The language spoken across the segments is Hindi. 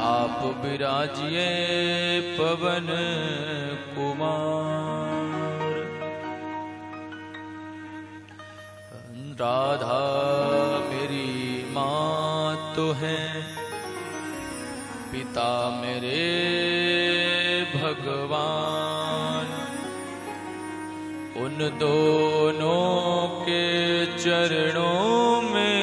आप विराजिए पवन कुमार। राधा मेरी माँ तो है, पिता मेरे भगवान। उन दोनों के चरणों में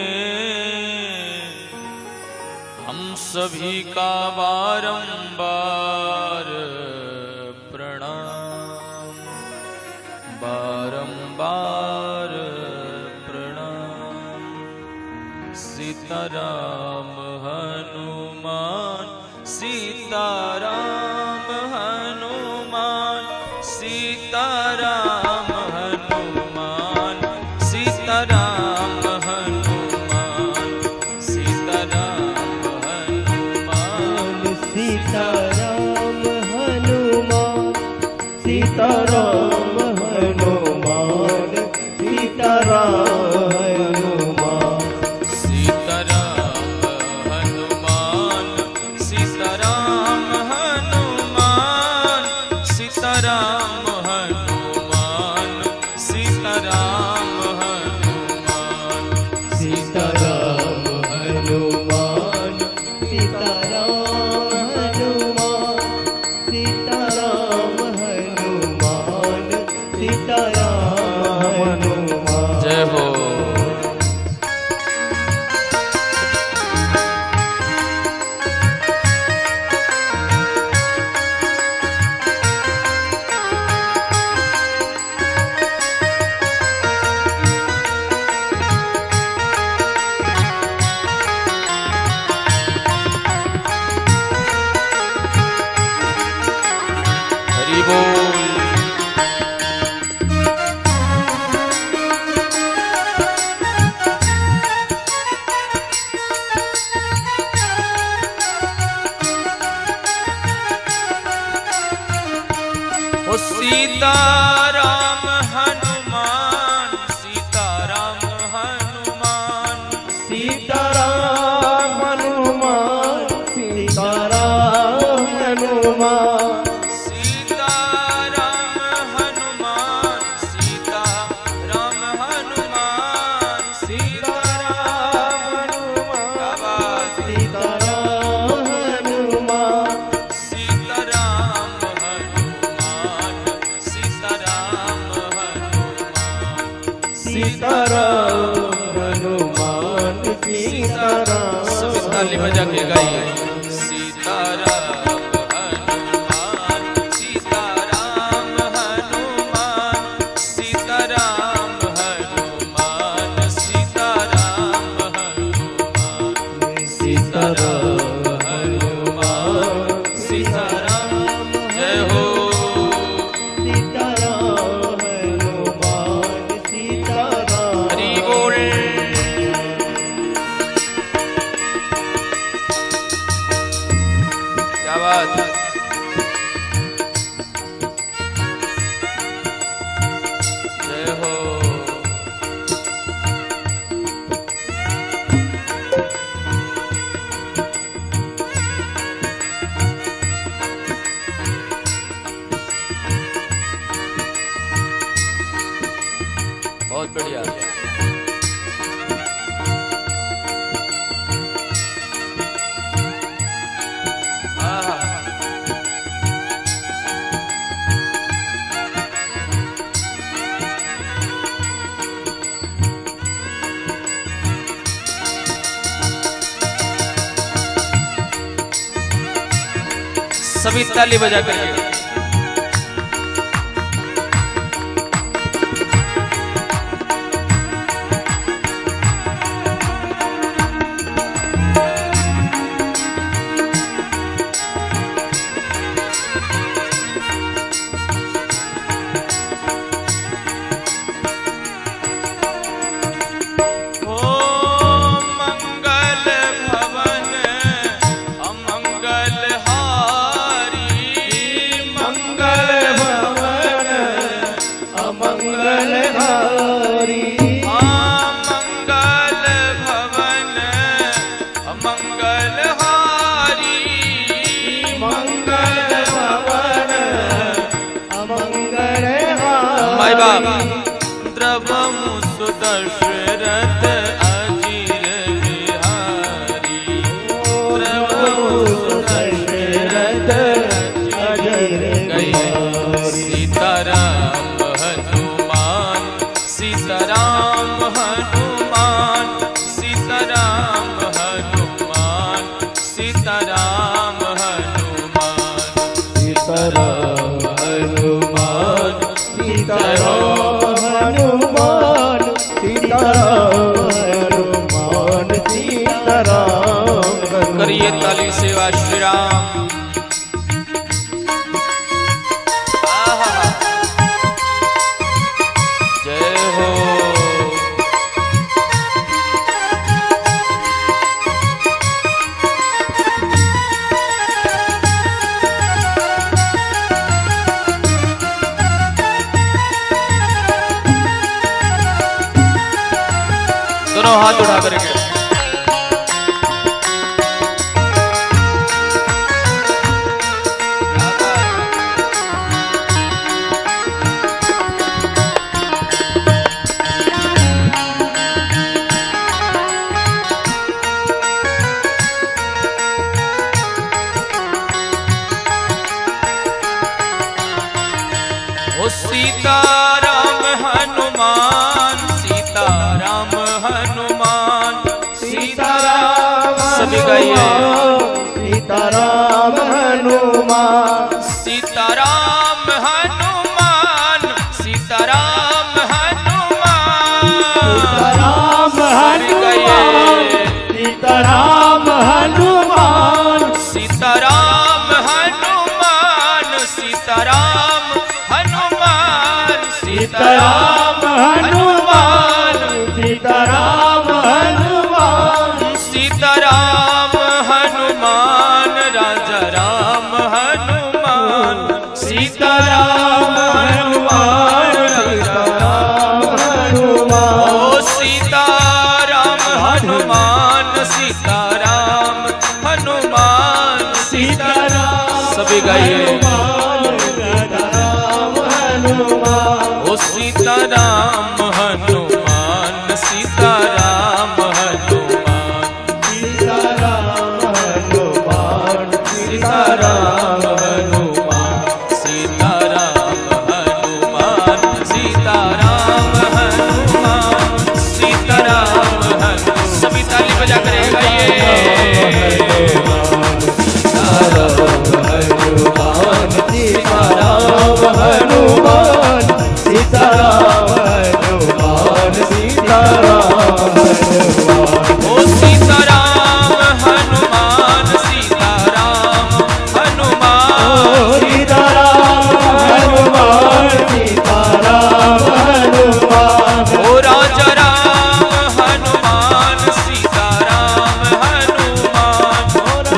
हम सभी का बारंबार प्रणाम, बारंबार प्रणाम। सीताराम हनुमान, सीताराम हनुमान, सीताराम हनुमान, सीताराम हनुमान, सीताराम हनुमान, सीताराम हनुमान, सीताराम हनुमान, सीताराम हनुमान, सीताराम हनुमान, सीताराम हनुमान, सीताराम हनुमान, सीताराम हनुमान, सीताराम हनुमान, सीताराम हनुमान, सीताराम हनुमान, सीताराम हनुमान। जय हो। हरि बोल। ओ सीताराम हनुमान, सीताराम हनुमान, सीताराम हनुमान, सीताराम हनुमान, सीताराम हनुमान, सीताराम हनुमान, सीताराम हनुमान, सीताराम हनुमान, सीताराम हनुमान, सीताराम हनुमान, सीताराम हनुमान, सीताराम। सभी ताली बजा के गाइए। सीताराम हनुमान, सीताराम हनुमान, सीताराम हनुमान, सीताराम हनुमान, सीताराम हनुमान, सीताराम। जय हो। सीताराम हनुमान, सीताराम। हरि बोल। क्या बात है। जय हो। बहुत बढ़िया। आहा। सभी ताली बजा करिए। बजेगा। द्रवमु सुदशरथ अजीर बिहारी, द्रवमु सुदशरथ अजीर बिहारी। सीताराम हनुमान, सीताराम हनुमान, सीताराम हनुमान, सीताराम हनुमान, सीताराम हनुमान, सीताराम हनुमान, सीताराम हनुमान, सीताराम करिए ताली सेवा श्री राम। जय हो। दोनों हाथ उठा करके ओ सीताराम हनुमान, सीताराम हनुमान, सीताराम सभी गाइए। सीताराम हनुमान, सीताराम हनुमान, सीताराम हनुमान, सीताराम हनुमान, सीताराम हनुमान, सीताराम हनुमान, सीताराम हनुमान, सीताराम हनुमान, सीताराम हनुमान, सीताराम हनुमान, राजा राम हनुमान, सीताराम हनुमान, सीताराम हनुमान, ओ सीताराम हनुमान, सीताराम हनुमान, सीताराम सभी गाइए। ओ सीताराम हनुमान, सीताराम हनुमान, सीताराम हनुमान, सीताराम हनुमान, सीताराम हनुमान, सीताराम हनुमान, सीताराम हनुमान, सभी ताली बजा कर गाइए। हनुमान, सीताराम हनुमान, सीताराम हनुमान, सीताराम हनुमान, ओ सीताराम हनुमान, सीताराम हनुमान, सीताराम हनुमान, सीताराम हनुमान, ओ राजा राम हनुमान, सीताराम हनुमान,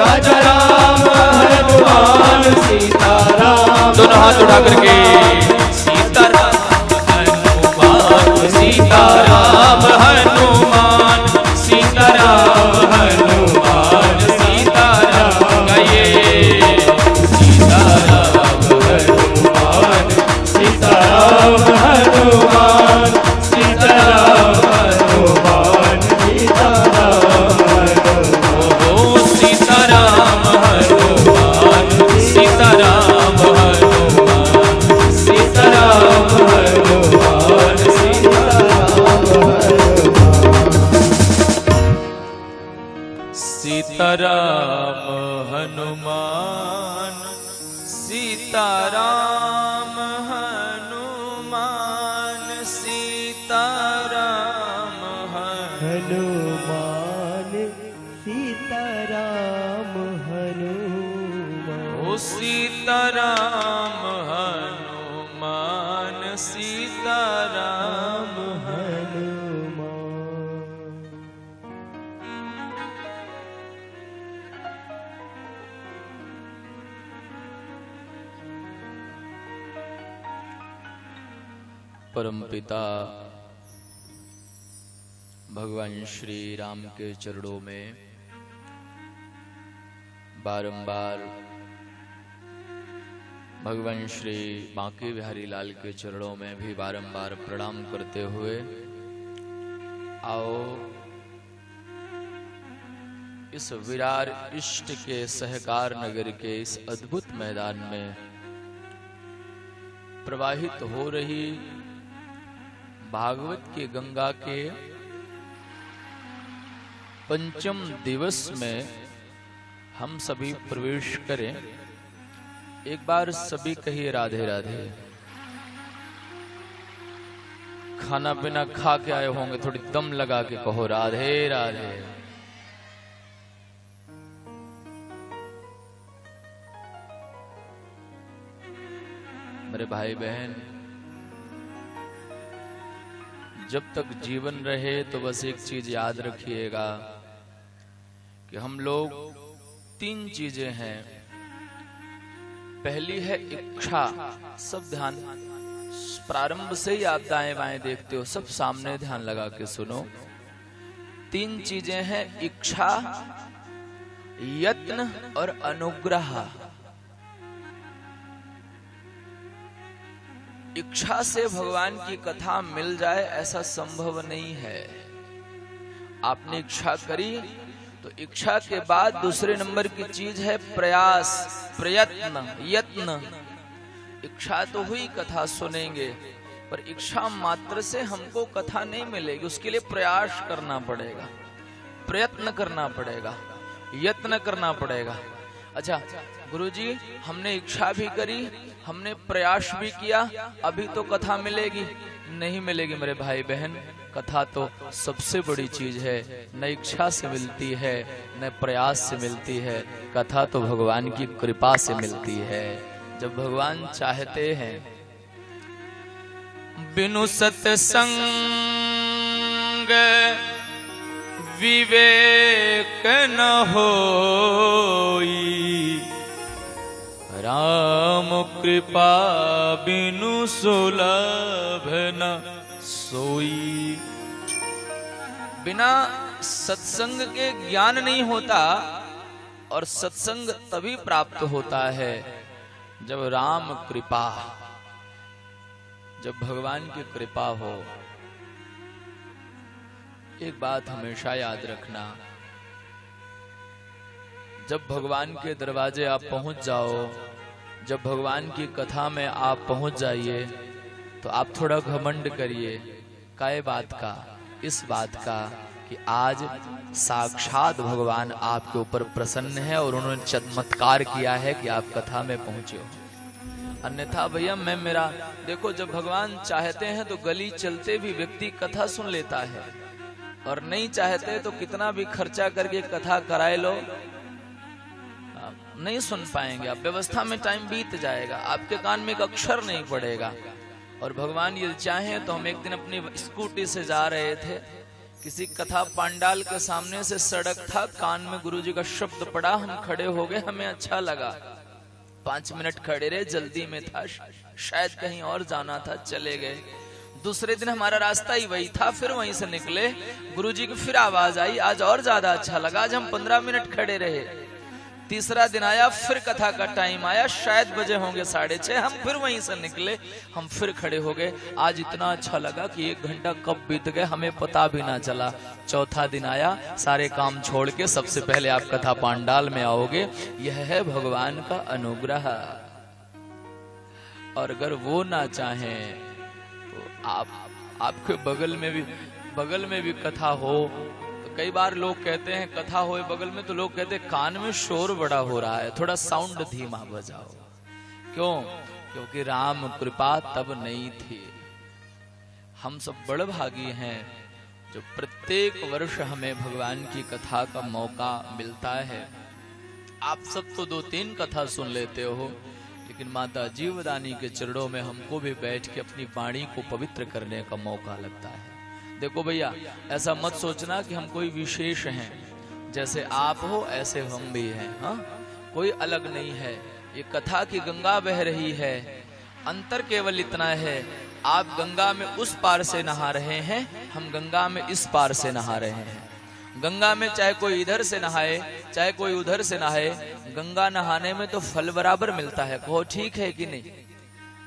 राजा राम हनुमान, सीताराम। दोनों हाथ उठा करके सीताराम हनुमान, सीताराम हनुमान, सीताराम हनुमान, सीताराम गाइए। सीताराम हनुमान, सीताराम हनुमान, सीताराम हनुमान, सीताराम हनुमान, ओ सीताराम हनुमान, सीताराम हनुमान, सीताराम हनुमान, सीताराम हनुमान, सीताराम हनुमान, सीताराम हनुमान, सीताराम हनुमान, सीताराम हनुमान, ओ सीताराम हनुमान, सीताराम हनुमान। परमपिता भगवान श्री राम के चरणों में बारंबार भगवान श्री बांके बिहारी लाल के चरणों में भी बारंबार प्रणाम करते हुए आओ इस विरार इष्ट के सहकार नगर के इस अद्भुत मैदान में प्रवाहित हो रही भागवत की गंगा के पंचम दिवस में हम सभी प्रवेश करें। एक बार सभी कहिए राधे राधे। खाना पीना खा के आए होंगे, थोड़ी दम लगा के कहो राधे राधे। मेरे भाई बहन, जब तक जीवन रहे तो बस एक चीज याद रखिएगा कि हम लोग तीन चीजें हैं। पहली है इच्छा। सब ध्यान, प्रारंभ से ही आप दाएं बाएं देखते हो, सब सामने ध्यान लगा के सुनो। तीन चीजें हैं, इच्छा, यत्न और अनुग्रह। इच्छा से भगवान की कथा मिल जाए ऐसा संभव नहीं है। आपने इच्छा करी तो इच्छा के बाद दूसरे नंबर की चीज है प्रयास, प्रयत्न, यत्न। इच्छा तो हुई कथा सुनेंगे, पर इच्छा मात्र से हमको कथा नहीं मिलेगी। उसके लिए प्रयास करना पड़ेगा, प्रयत्न करना पड़ेगा, यत्न करना पड़ेगा। अच्छा गुरुजी, हमने इच्छा भी करी, हमने प्रयास भी किया, अभी तो कथा मिलेगी? नहीं मिलेगी मेरे भाई बहन। कथा तो सबसे बड़ी चीज है, न इच्छा से मिलती है न प्रयास से मिलती है। कथा तो भगवान की कृपा से मिलती है, जब भगवान चाहते हैं। बिनु सत्संग विवेक न होई, राम कृपा बिनु सुलभ न सोई। बिना सत्संग के ज्ञान नहीं होता, और सत्संग तभी प्राप्त होता है जब राम कृपा, जब भगवान की कृपा हो। एक बात हमेशा याद रखना, जब भगवान के दरवाजे आप पहुंच जाओ, जब भगवान की कथा में आप पहुंच जाइए, तो आप थोड़ा घमंड करिए। काय बात का? इस बात का कि आज साक्षात भगवान आपके ऊपर प्रसन्न है और उन्होंने चमत्कार किया है कि आप कथा में पहुंचे हो। अन्यथा भैया मेरा देखो, जब भगवान चाहते हैं तो गली चलते भी व्यक्ति कथा सुन लेता है, और नहीं चाहते तो कितना भी खर्चा करके कथा कराए लो, नहीं सुन पाएंगे आप। व्यवस्था में टाइम बीत जाएगा, आपके कान में एक अक्षर नहीं पड़ेगा। और भगवान ये चाहे तो हम एक दिन अपनी स्कूटी से जा रहे थे, किसी कथा पंडाल के सामने से सड़क था, कान में गुरुजी का शब्द पड़ा, हम खड़े हो गए, हमें अच्छा लगा। 5 मिनट खड़े रहे, जल्दी में था, शायद कहीं और जाना था, चले गए। दूसरे दिन हमारा रास्ता ही वही था, फिर वहीं से निकले, गुरुजी की फिर आवाज आई, आज और ज्यादा अच्छा लगा। आज हम 15 मिनट खड़े रहे। तीसरा दिन आया, फिर कथा का टाइम आया, शायद बजे होंगे 6:30, हम फिर वहीं से निकले, हम फिर खड़े हो गए। आज इतना अच्छा लगा कि 1 घंटा कब बीत गए हमें पता भी ना चला। चौथा दिन आया, सारे काम छोड़ के सबसे पहले आप कथा पंडाल में आओगे, यह है भगवान का अनुग्रह। और अगर वो ना चाहें तो आपके बगल में भी कथा हो। कई बार लोग कहते हैं कथा होए बगल में, तो लोग कहते हैं कान में शोर बड़ा हो रहा है, थोड़ा साउंड धीमा बजाओ। क्यों? क्योंकि राम कृपा तब नहीं थी। हम सब बड़भागी हैं जो प्रत्येक वर्ष हमें भगवान की कथा का मौका मिलता है। आप सब तो 2-3 कथा सुन लेते हो, लेकिन माता जीवदानी के चरणों में हमको भी बैठ के अपनी वाणी को पवित्र करने का मौका लगता है। देखो भैया, ऐसा मत सोचना कि हम कोई विशेष हैं, जैसे आप हो ऐसे हम भी हैं। हाँ, कोई अलग नहीं है। ये कथा की गंगा बह रही है, अंतर केवल इतना है, आप गंगा में उस पार से नहा रहे हैं, हम गंगा में इस पार से नहा रहे हैं। गंगा में चाहे कोई इधर से नहाए चाहे कोई उधर से नहाए, गंगा नहाने में तो फल बराबर मिलता है। कहो ठीक है कि नहीं?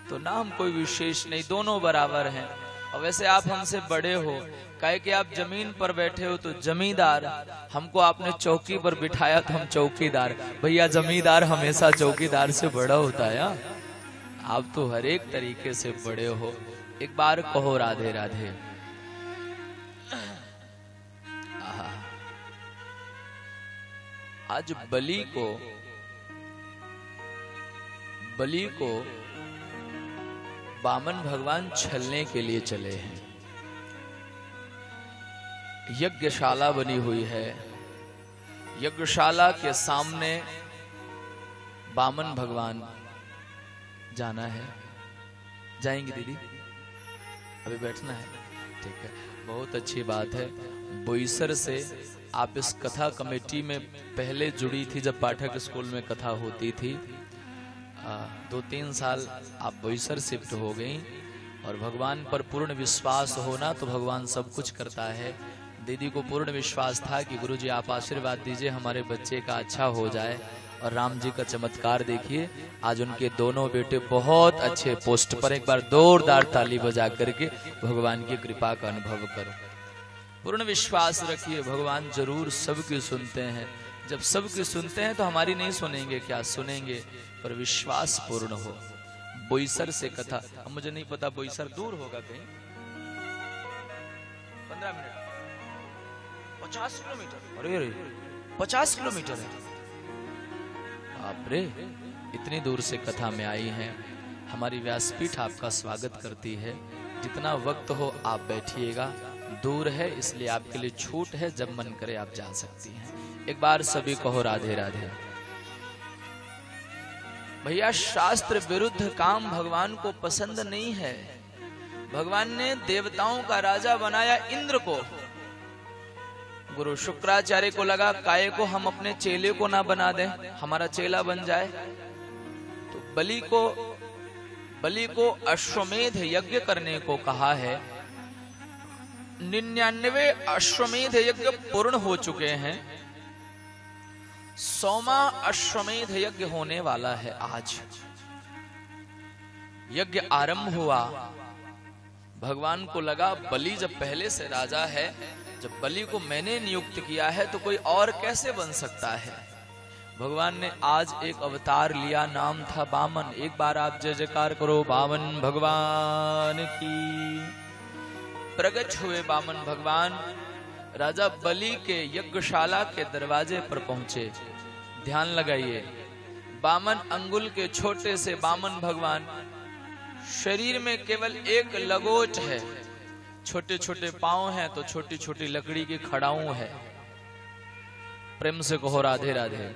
तो नाम कोई विशेष नहीं, दोनों बराबर हैं। और वैसे आप हमसे बड़े हो, काहे कि आप जमीन पर बैठे हो तो जमींदार, हमको आपने चौकी पर बिठाया तो हम चौकीदार। भैया जमींदार हमेशा चौकीदार से बड़ा होता है। आप तो हर एक तरीके से बड़े हो। एक बार कहो राधे राधे। आज बलि को वामन भगवान छलने के लिए चले हैं। यज्ञशाला बनी हुई है, यज्ञशाला के सामने वामन भगवान जाना है। जाएंगे दीदी? अभी बैठना है? ठीक है, बहुत अच्छी बात है। बोईसर से आप इस कथा कमेटी में पहले जुड़ी थी, जब पाठक स्कूल में कथा होती थी। 2-3 साल आप बोईसर शिफ्ट हो गई, और भगवान पर पूर्ण विश्वास होना तो भगवान सब कुछ करता है। दीदी को पूर्ण विश्वास था कि गुरुजी आप आशीर्वाद दीजिए हमारे बच्चे का अच्छा हो जाए, और राम जी का चमत्कार देखिए, आज उनके दोनों बेटे बहुत अच्छे पोस्ट पर। एक बार जोरदार ताली बजा करके भगवान की कृपा का अनुभव करो। पूर्ण विश्वास रखिए, भगवान जरूर सबकी सुनते हैं। जब सबकी सुनते हैं तो हमारी नहीं सुनेंगे क्या? सुनेंगे, पर विश्वास पूर्ण हो। बोईसर से कथा, अब मुझे नहीं पता बोईसर दूर होगा कहीं, 15 मिनट, 50 किलोमीटर। अरे 50 किलोमीटर है, बाप रे। इतनी दूर से कथा में आई हैं। हमारी व्यासपीठ आपका स्वागत करती है। जितना वक्त हो आप बैठिएगा, दूर है इसलिए आपके लिए छूट है, जब मन करे आप जा सकती हैं। एक बार सभी कहो राधे राधे। भैया शास्त्र विरुद्ध काम भगवान को पसंद नहीं है। भगवान ने देवताओं का राजा बनाया इंद्र को। गुरु शुक्राचार्य को लगा काहे को हम अपने चेले को ना बना दें, हमारा चेला बन जाए। तो बलि को अश्वमेध यज्ञ करने को कहा है। 99 अश्वमेध यज्ञ पूर्ण हो चुके हैं। 100वां अश्वमेध यज्ञ होने वाला है। आज यज्ञ आरंभ हुआ। भगवान को लगा बलि जब पहले से राजा है, जब बलि को मैंने नियुक्त किया है तो कोई और कैसे बन सकता है। भगवान ने आज एक अवतार लिया, नाम था वामन। एक बार आप जय जयकार करो, वामन भगवान की। प्रगट हुए वामन भगवान, राजा बलि के यज्ञशाला के दरवाजे पर पहुंचे। ध्यान लगाइए, वामन अंगुल के छोटे से वामन भगवान, शरीर में केवल एक लगोट है, छोटे छोटे पांव हैं तो छोटी छोटी लकड़ी की खड़ाऊ है। प्रेम से कहो राधे राधे।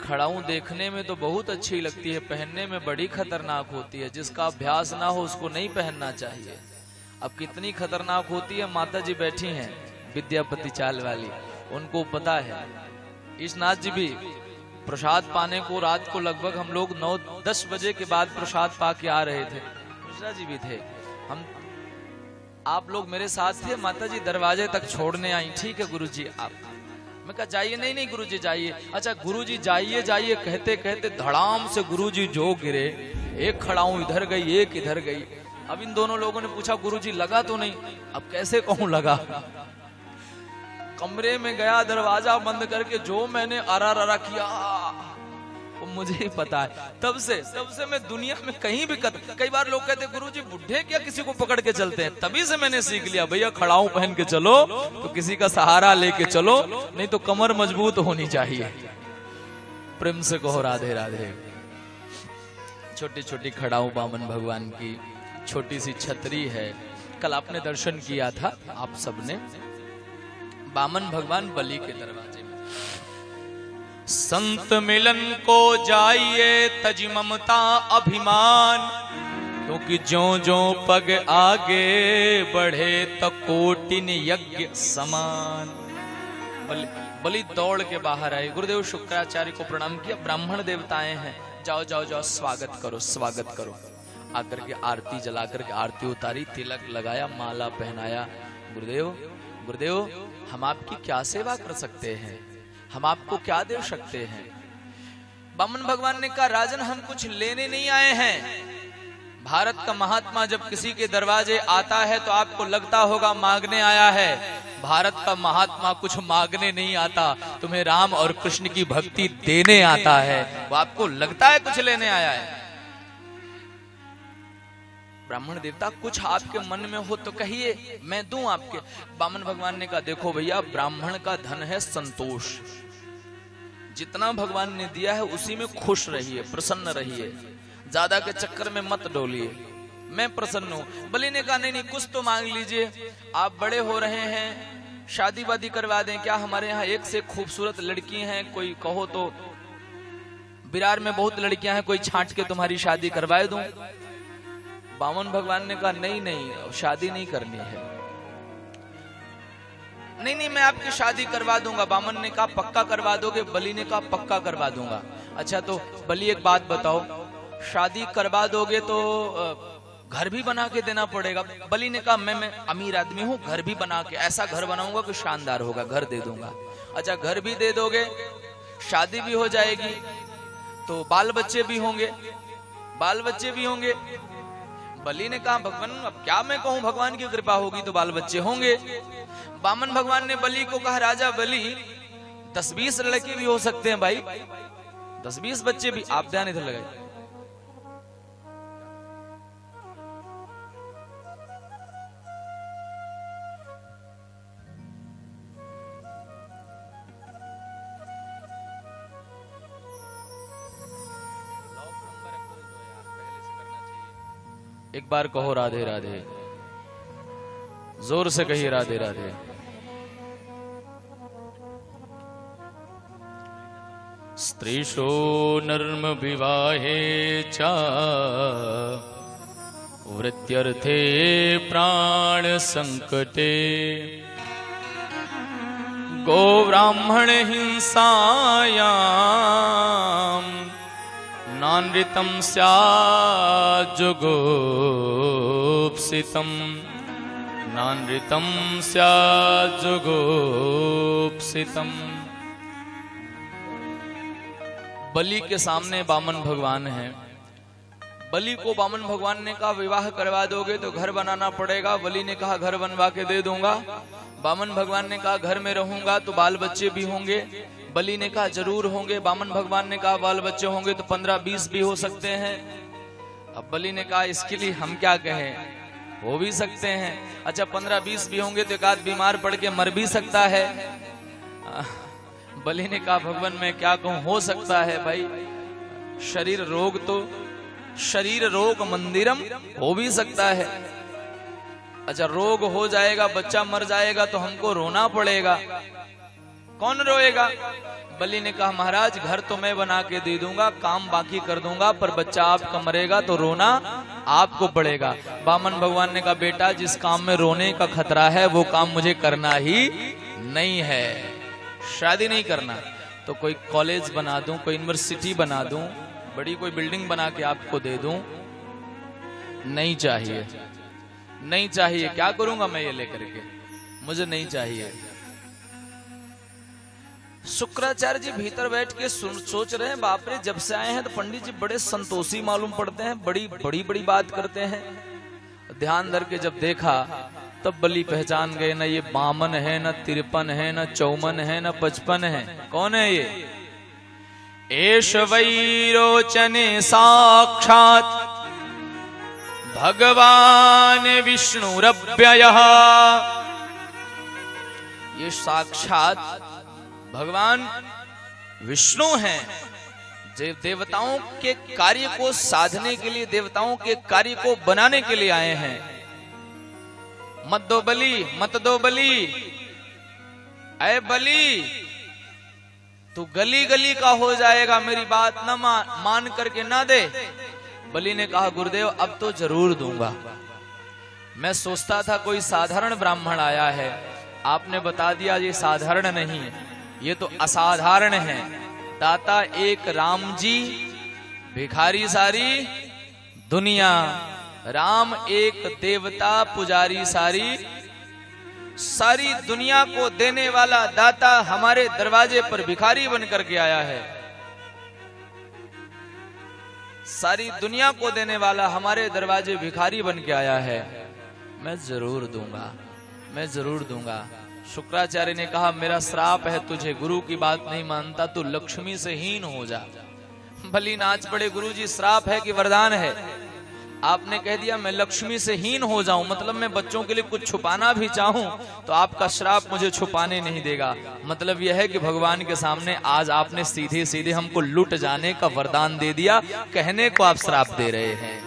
खड़ाऊ देखने में तो बहुत अच्छी लगती है, पहनने में बड़ी खतरनाक होती है। जिसका अभ्यास ना हो उसको नहीं पहनना चाहिए। अब कितनी खतरनाक होती है, माता जी बैठी हैं विद्यापति चाल वाली, उनको पता है। ईशनाथ जी भी प्रसाद पाने को रात को लगभग हम लोग 9-10 बजे के बाद प्रसाद पा के आ रहे थे। मिश्रा जी भी थे, हम आप लोग मेरे साथ थे। माता जी दरवाजे तक छोड़ने आई। ठीक है गुरुजी आप, मैं कहा जाइए। नहीं गुरुजी जाइए। अच्छा गुरुजी जाइए जाइए कहते कहते धड़ाम से गुरुजी जो गिरे, एक खड़ाऊं इधर गई एक इधर गई। अब इन दोनों लोगों ने पूछा गुरुजी लगा तो नहीं? अब कैसे कहूं लगा। कमरे में गया, दरवाजा बंद करके जो मैंने अरा किया वो मुझे ही पता है। तब से मैं दुनिया में कहीं भी कई बार लोग कहते गुरुजी बुढ़े क्या किसी को पकड़ के चलते हैं, तभी से मैंने सीख लिया भैया खड़ाऊं पहन के चलो तो किसी का सहारा लेके चलो, नहीं तो कमर मजबूत होनी चाहिए। प्रेम से कहो राधे राधे। छोटी छोटी खड़ाऊं वामन भगवान की, छोटी सी छतरी है। कल आपने दर्शन किया था आप सबने, वामन भगवान बलि के दरवाजे में। संत मिलन को जाइए तज ममता अभिमान, क्योंकि जो पग आगे बढ़े तो कोटिन यज्ञ समान। बलि दौड़ के बाहर आए। गुरुदेव शुक्राचार्य को प्रणाम किया। ब्राह्मण देवताएं हैं, जाओ जाओ जाओ स्वागत करो स्वागत करो। आकर के आरती जला करके आरती उतारी, तिलक लगाया, माला पहनाया। गुरुदेव हम आपकी क्या सेवा कर सकते हैं, हम आपको क्या दे सकते हैं। बामन भगवान ने कहा राजन हम कुछ लेने नहीं आए हैं। भारत का महात्मा जब किसी के दरवाजे आता है तो आपको लगता होगा मांगने आया है। भारत का महात्मा कुछ मांगने नहीं आता, तुम्हें राम और कृष्ण की भक्ति देने आता है। वो आपको लगता है कुछ लेने आया है। ब्राह्मण देवता कुछ आपके मन में हो तो कहिए, मैं दूं आपके। बामन भगवान ने कहा देखो भैया, ब्राह्मण का धन है संतोष। जितना भगवान ने दिया है उसी में खुश रहिए, प्रसन्न रहिए, ज्यादा के चक्कर में मत डोलिए। मैं प्रसन्न हूं। बलि ने कहा नहीं नहीं, कुछ तो मांग लीजिए, आप बड़े हो रहे हैं, शादी वादी करवा दें क्या? हमारे यहाँ एक से खूबसूरत लड़की हैं, कोई कहो तो बिरार में बहुत लड़कियां हैं, कोई छांट के तुम्हारी शादी करवाए दूं? बामन भगवान ने कहा नहीं नहीं, शादी नहीं करनी है। नहीं नहीं, मैं आपकी शादी करवा दूंगा। बामन ने कहा पक्का करवा दोगे? बलि ने कहा पक्का करवा दूंगा। अच्छा तो बलि एक बात बताओ, शादी करवा दोगे तो घर भी बना के देना पड़ेगा। बलि ने कहा मैं अमीर आदमी हूँ, घर भी बना के, ऐसा घर बनाऊंगा कि शानदार होगा, घर दे दूंगा। अच्छा घर भी दे दोगे, शादी भी हो जाएगी, तो बाल बच्चे भी होंगे, बाल बच्चे भी होंगे। बलि ने कहा भगवान अब क्या मैं कहूं, भगवान की कृपा होगी तो बाल बच्चे होंगे। बामन भगवान ने बलि को कहा राजा बलि 10-20 लड़के भी हो सकते हैं भाई, 10-20 बच्चे भी। आप ध्यान इधर लगाए। एक बार कहो राधे राधे, जोर से कहिए राधे राधे। स्त्रीशो नर्म विवाहे च वृत्यर्थे प्राण संकटे गो ब्राह्मण हिंसायां नानृतं स्यात् जुगुप्सितं नानृतं स्यात् जुगुप्सितं। बलि के सामने बामन भगवान हैं। बलि को बामन भगवान ने कहा विवाह करवा दोगे तो घर बनाना पड़ेगा। बलि ने कहा घर बनवा के दे दूंगा। बामन भगवान ने कहा घर में रहूंगा तो बाल बच्चे भी होंगे। बलि ने कहा जरूर होंगे। बामन भगवान ने कहा बाल बच्चे होंगे तो 15-20 भी हो सकते हैं। अब बलि ने कहा इसके लिए हम क्या कहें, हो भी सकते हैं। अच्छा 15-20 भी होंगे तो एक आध बीमार पड़ के मर भी सकता है। बलि ने कहा भगवान मैं क्या कहूं, हो सकता है भाई, शरीर रोग तो शरीर रोग मंदिरम, हो भी सकता है। अच्छा रोग हो जाएगा, बच्चा मर जाएगा तो हमको रोना पड़ेगा, कौन रोएगा? बलि ने कहा महाराज घर तो मैं बना के दे दूंगा, काम बाकी कर दूंगा, पर बच्चा आपका मरेगा तो रोना आपको पड़ेगा। बामन भगवान ने कहा बेटा जिस काम में रोने का खतरा है वो काम मुझे करना ही नहीं है। शादी नहीं करना तो कोई कॉलेज बना दूं, कोई यूनिवर्सिटी बना दूं, बड़ी कोई बिल्डिंग बना के आपको दे दूं, नहीं चाहिए, नहीं चाहिए। क्या करूंगा मैं ये लेकर के, मुझे नहीं चाहिए। शुक्राचार्य जी भीतर बैठ के सोच रहे हैं बाप रे, जब से आए हैं तो पंडित जी बड़े संतोषी मालूम पड़ते हैं, बड़ी बड़ी बात करते हैं। ध्यान धर के जब देखा तब बलि पहचान गए, न ये 52 है, न 53 है, न 54 है, न 55 है। कौन है ये? एष वैरोचने साक्षात् भगवान विष्णुरव्ययः। ये साक्षात भगवान विष्णु हैं, जो देवताओं के कार्य को साधने के लिए, देवताओं के कार्य को बनाने के लिए आए हैं। मत दो बलि, मत दो बलि, ऐ बलि तू गली गली का हो जाएगा, मेरी बात न मान करके ना दे। बलि ने कहा गुरुदेव अब तो जरूर दूंगा। मैं सोचता था कोई साधारण ब्राह्मण आया है, आपने बता दिया ये साधारण नहीं है, ये तो असाधारण है। दाता एक राम जी, भिखारी सारी दुनिया। राम एक देवता, पुजारी सारी सारी दुनिया को देने वाला दाता हमारे दरवाजे पर भिखारी बनकर के आया है। सारी दुनिया को देने वाला हमारे दरवाजे भिखारी बन के आया है। मैं जरूर दूंगा, मैं जरूर दूंगा। शुक्राचार्य ने कहा मेरा श्राप है तुझे, गुरु की बात नहीं मानता तो लक्ष्मी से हीन हो जा। भली नाच पड़े गुरुजी, श्राप है कि वरदान है? आपने कह दिया मैं लक्ष्मी से हीन हो जाऊं, मतलब मैं बच्चों के लिए कुछ छुपाना भी चाहूं तो आपका श्राप मुझे छुपाने नहीं देगा। मतलब यह है कि भगवान के सामने आज आपने सीधे सीधे हमको लुट जाने का वरदान दे दिया, कहने को आप श्राप दे रहे हैं।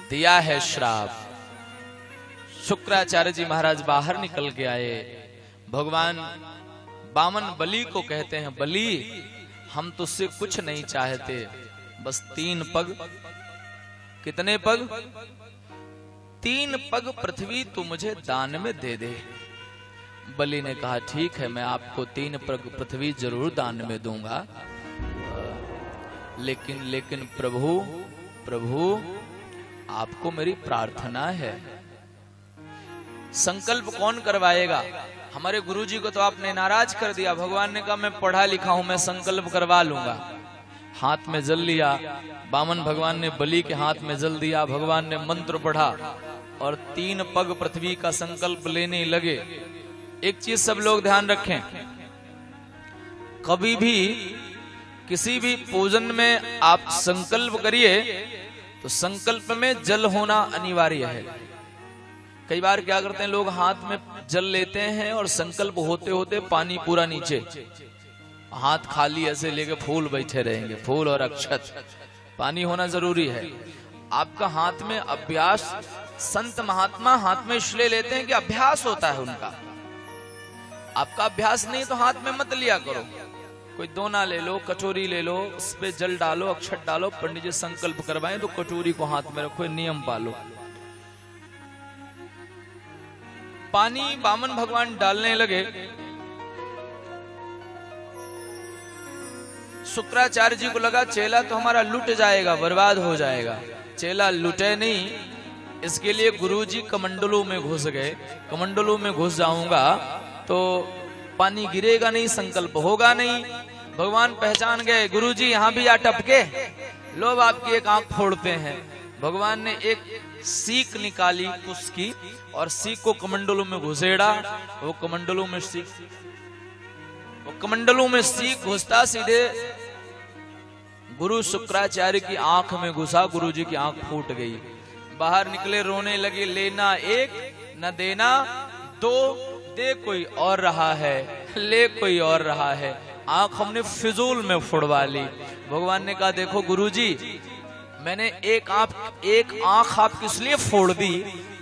दिया है श्राप। शुक्राचार्य जी महाराज बाहर निकल के आए। भगवान बामन बलि को कहते हैं, बलि हम तुझसे कुछ नहीं चाहते, बस 3 पग। कितने पग? 3 पग पृथ्वी तू मुझे दान में दे दे। बलि ने कहा ठीक है, मैं आपको 3 पग पृथ्वी जरूर दान में दूंगा, लेकिन प्रभु आपको मेरी प्रार्थना है। संकल्प कौन करवाएगा? हमारे गुरुजी को तो आपने नाराज कर दिया। भगवान ने कहा मैं पढ़ा लिखा हूं, मैं संकल्प करवा लूंगा। हाथ में जल लिया, बामन भगवान ने बलि के हाथ में जल दिया। भगवान ने मंत्र पढ़ा और 3 पग पृथ्वी का संकल्प लेने लगे। एक चीज सब लोग ध्यान रखें, कभी भी किसी भी पूजन में आप संकल्प करिए तो संकल्प में जल होना अनिवार्य है। कई बार क्या करते हैं लोग, हाथ में जल लेते हैं और संकल्प होते होते पानी पूरा नीचे, हाथ खाली ऐसे लेके फूल बैठे रहेंगे, फूल और अक्षत। पानी होना जरूरी है। आपका हाथ में अभ्यास, संत महात्मा हाथ में इसलिए लेते हैं कि अभ्यास होता है उनका। आपका अभ्यास नहीं तो हाथ में मत लिया करो। कोई दोना ले लो, कटोरी ले लो, उस पे जल डालो, अक्षत डालो, पंडित जी संकल्प करवाएं तो कटोरी को हाथ में रखो, नियम पालो। पानी बामन भगवान डालने लगे। शुक्राचार्य जी को लगा चेला तो हमारा लुट जाएगा, बर्बाद हो जाएगा। चेला लुटे नहीं, इसके लिए गुरुजी कमंडलों में घुस गए। कमंडलों में घुस जाऊंगा तो पानी गिरेगा नहीं, संकल्प होगा नहीं। भगवान पहचान गए, गुरुजी यहां भी आ टपके, लो आपकी एक आंख फोड़ते हैं। भगवान ने एक सीख निकाली उसकी और सीख को कमंडलों में घुसेड़ा। वो कमंडलों में सीख घुसता सीधे गुरु शुक्राचार्य की आंख में घुसा। गुरुजी की आंख फूट गई। बाहर निकले, रोने लगे, लेना 1 न देना 2, दे कोई और रहा है, ले कोई और रहा है। आंख हमने फिजूल में फुड़वा ली। भगवान ने कहा देखो गुरुजी, मैंने एक आंख आपकी इसलिए फोड़ दी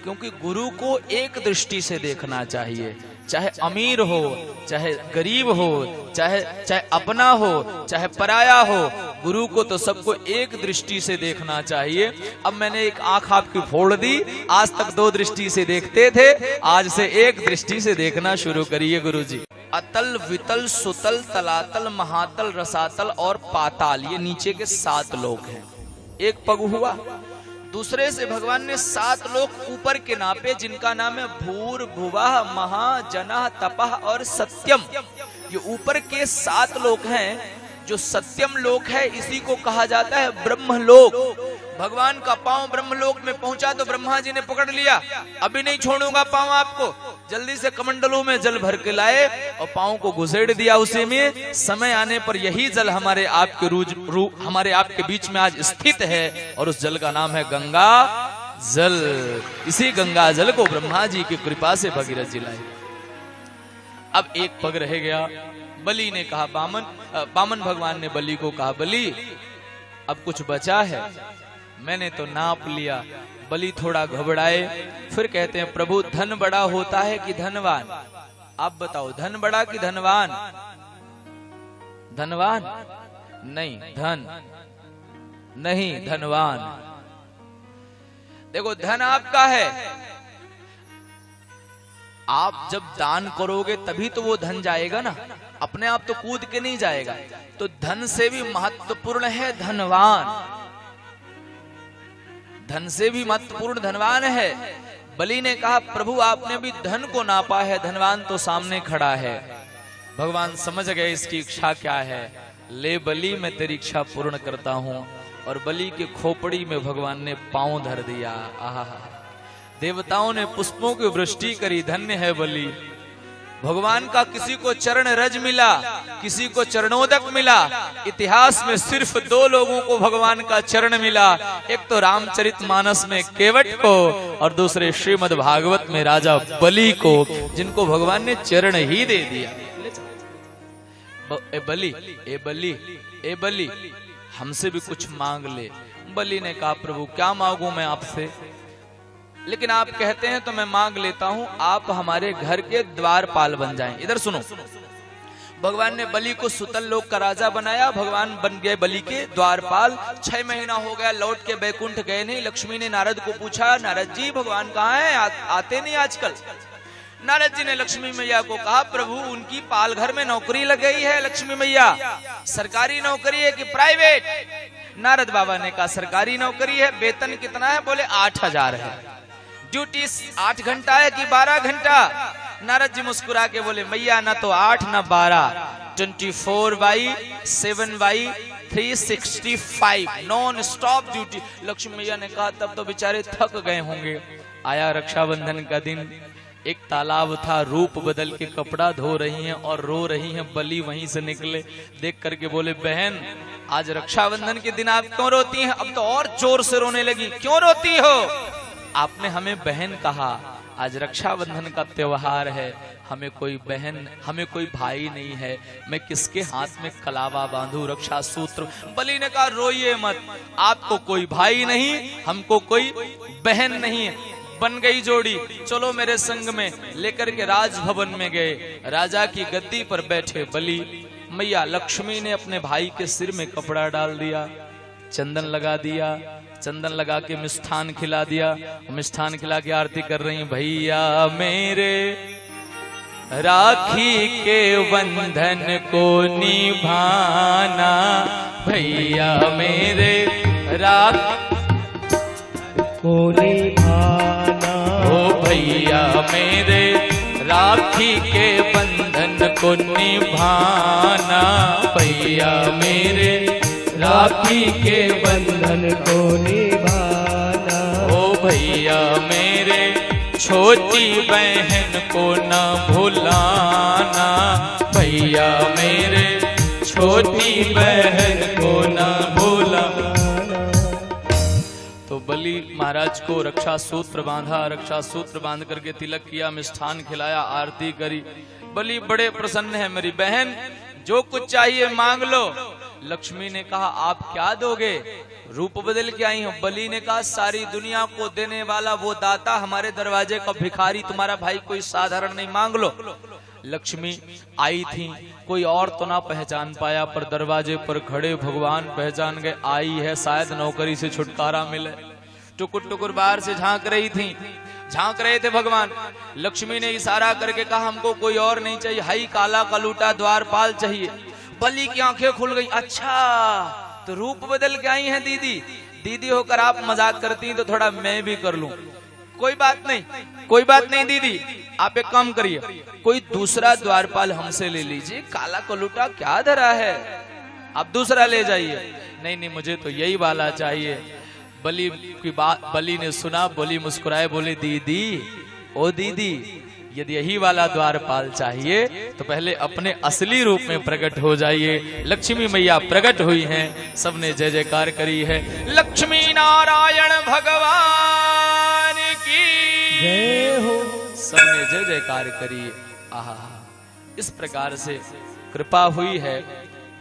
क्योंकि गुरु को एक दृष्टि से देखना चाहिए। चाहे अमीर हो, चाहे गरीब हो, चाहे अपना हो, चाहे पराया हो, गुरु को तो सबको एक दृष्टि से देखना चाहिए। अब मैंने एक आंख आपकी फोड़ दी। आज तक 2 दृष्टि से देखते थे, आज से एक दृष्टि से देखना शुरू करिए गुरुजी। अतल, वितल, सुतल, तलातल, महातल, रसातल और पाताल, ये नीचे के 7 लोक हैं। एक पग हुआ। दूसरे से भगवान ने 7 लोक ऊपर के नापे, जिनका नाम है भूर, भुवः, महा, जनः, तपः और सत्यम। ये ऊपर के 7 लोक हैं। जो सत्यम लोक है इसी को कहा जाता है ब्रह्मलोक। भगवान का पांव ब्रह्मलोक में पहुंचा तो ब्रह्मा जी ने पकड़ लिया, अभी नहीं छोड़ूंगा पांव आपको। जल्दी से कमंडलों में जल भर के लाए और पांव को घुसेड़ दिया उसी में। समय आने पर यही जल हमारे आपके बीच में आज स्थित है और उस जल का नाम है गंगा जल। इसी गंगा जल को ब्रह्मा जी की कृपा से भगीरथ जी लाए। अब एक पग रह गया। बलि ने कहा, बामन भगवान ने बलि को कहा, बलि अब कुछ बचा है? मैंने तो नाप लिया। बलि थोड़ा घबराए, फिर कहते हैं प्रभु धन बड़ा होता है कि धनवान? आप बताओ, धन बड़ा कि धनवान? धनवान नहीं, धन नहीं, धनवान। देखो धन आपका है, आप जब दान करोगे तभी तो वो धन जाएगा ना, अपने आप तो कूद के नहीं जाएगा। तो धन से भी महत्वपूर्ण है धनवान, धन से भी महत्वपूर्ण धनवान है। बलि ने कहा प्रभु आपने भी धन को नापा है, धनवान तो सामने खड़ा है। भगवान समझ गए इसकी इच्छा क्या है। ले बलि मैं तेरी इच्छा पूर्ण करता हूं। और बलि के खोपड़ी में भगवान ने पांव धर दिया। आहा, देवताओं ने पुष्पों की वृष्टि करी। धन्य है बलि। भगवान का किसी को चरण रज मिला, किसी को चरणोदक मिला। इतिहास में सिर्फ 2 लोगों को भगवान का चरण मिला। एक तो रामचरितमानस में केवट को और दूसरे श्रीमद् भागवत में राजा बलि को, जिनको भगवान ने चरण ही दे दिया। ए बलि, ए बलि, ए बलि, हमसे भी कुछ मांग ले। बलि ने कहा प्रभु क्या मांगू मैं आपसे, लेकिन आप कहते हैं तो मैं मांग लेता हूं, आप हमारे घर के द्वारपाल बन जाएं। इधर सुनो, भगवान ने बलि को सुतल लोक का राजा बनाया। भगवान बन गए बलि के द्वारपाल। 6 महीना हो गया, लौट के बैकुंठ गए नहीं। लक्ष्मी ने नारद को पूछा, नारद जी भगवान कहाँ हैं, आते नहीं आजकल। नारद जी ने लक्ष्मी मैया को कहा प्रभु उनकी पाल घर में नौकरी लग गई है। लक्ष्मी मैया सरकारी नौकरी है कि प्राइवेट? नारद बाबा ने कहा सरकारी नौकरी है। वेतन कितना है? बोले 8000 है। ड्यूटी 8 घंटा है कि 12 घंटा? नारद जी मुस्कुरा के बोले मैया ना तो 8 ना 12, 24/7/365 नॉन स्टॉप ड्यूटी। लक्ष्मी मैया ने कहा तब तो बेचारे थक गए होंगे। आया रक्षाबंधन का दिन, एक तालाब था, रूप बदल के कपड़ा धो रही हैं और रो रही हैं। बलि वहीं से निकले, देख करके बोले बहन आज रक्षाबंधन के दिन आप क्यों रोती हैं? अब तो और जोर से रोने लगी। क्यों रोती हो? आपने हमें बहन कहा, आज रक्षाबंधन का त्योहार है, हमें कोई बहन, हमें कोई भाई नहीं है, मैं किसके हाथ में कलावा बांधू, रक्षा सूत्र? बलि ने कहा रोइए मत, आपको कोई भाई नहीं, हमको कोई बहन नहीं। बन गई जोड़ी, चलो मेरे संग में। लेकर के राजभवन में गए। राजा की गद्दी पर बैठे बलि। मैया लक्ष्मी ने अपने भाई के सिर में कपड़ा डाल दिया, चंदन लगा दिया, चंदन लगा के मिष्ठान खिला दिया। मिष्ठान खिला के आरती कर रही, भैया मेरे राखी के बंधन को निभाना, भैया मेरे को निभाना, ओ भैया मेरे राखी के बंधन को निभाना, भैया मेरे राखी के बंधन को निभाना, ओ भैया मेरे छोटी बहन को न भुलाना, भैया मेरे छोटी बहन को न भुलाना। तो बलि महाराज को रक्षा सूत्र बांधा, रक्षा सूत्र बांध करके तिलक किया, मिष्ठान खिलाया, आरती करी। बलि बड़े प्रसन्न है, मेरी बहन जो कुछ चाहिए मांग लो। लक्ष्मी ने कहा आप क्या दोगे? रूप बदल के आई हो। बलि ने कहा सारी दुनिया को देने वाला वो दाता, हमारे दरवाजे का भिखारी तुम्हारा भाई कोई साधारण नहीं, मांग लो। लक्ष्मी आई थी, कोई और तो ना पहचान पाया, पर दरवाजे पर खड़े भगवान पहचान गए, आई है शायद नौकरी से छुटकारा मिले। टुकुर टुकुर बाहर से झांक रही थी, झांक रहे थे भगवान। लक्ष्मी ने इशारा करके कहा हमको कोई और नहीं चाहिए, हाई काला कलूटा द्वारपाल चाहिए। बलि की आंखें खुल गई, अच्छा तो रूप बदल के आई हैं दीदी। दीदी होकर आप मजाक करती तो थोड़ा मैं भी कर लूं। कोई बात नहीं, कोई बात नहीं दीदी, आप एक काम करिए, कोई दूसरा द्वारपाल हमसे ले लीजिए, काला कलूटा क्या धरा है, आप दूसरा ले जाइए। नहीं नहीं मुझे तो यही वाला चाहिए। बलि की बात बलि ने सुना, बलि मुस्कुराए बोले दीदी, ओ दीदी यदि यही वाला द्वारपाल चाहिए तो पहले अपने असली रूप में प्रकट हो जाइए। लक्ष्मी मैया प्रकट हुई हैं, सबने जय जयकार करी है। लक्ष्मी नारायण भगवान की जय हो, सबने जय जयकार करी। आहा, इस प्रकार से कृपा हुई है।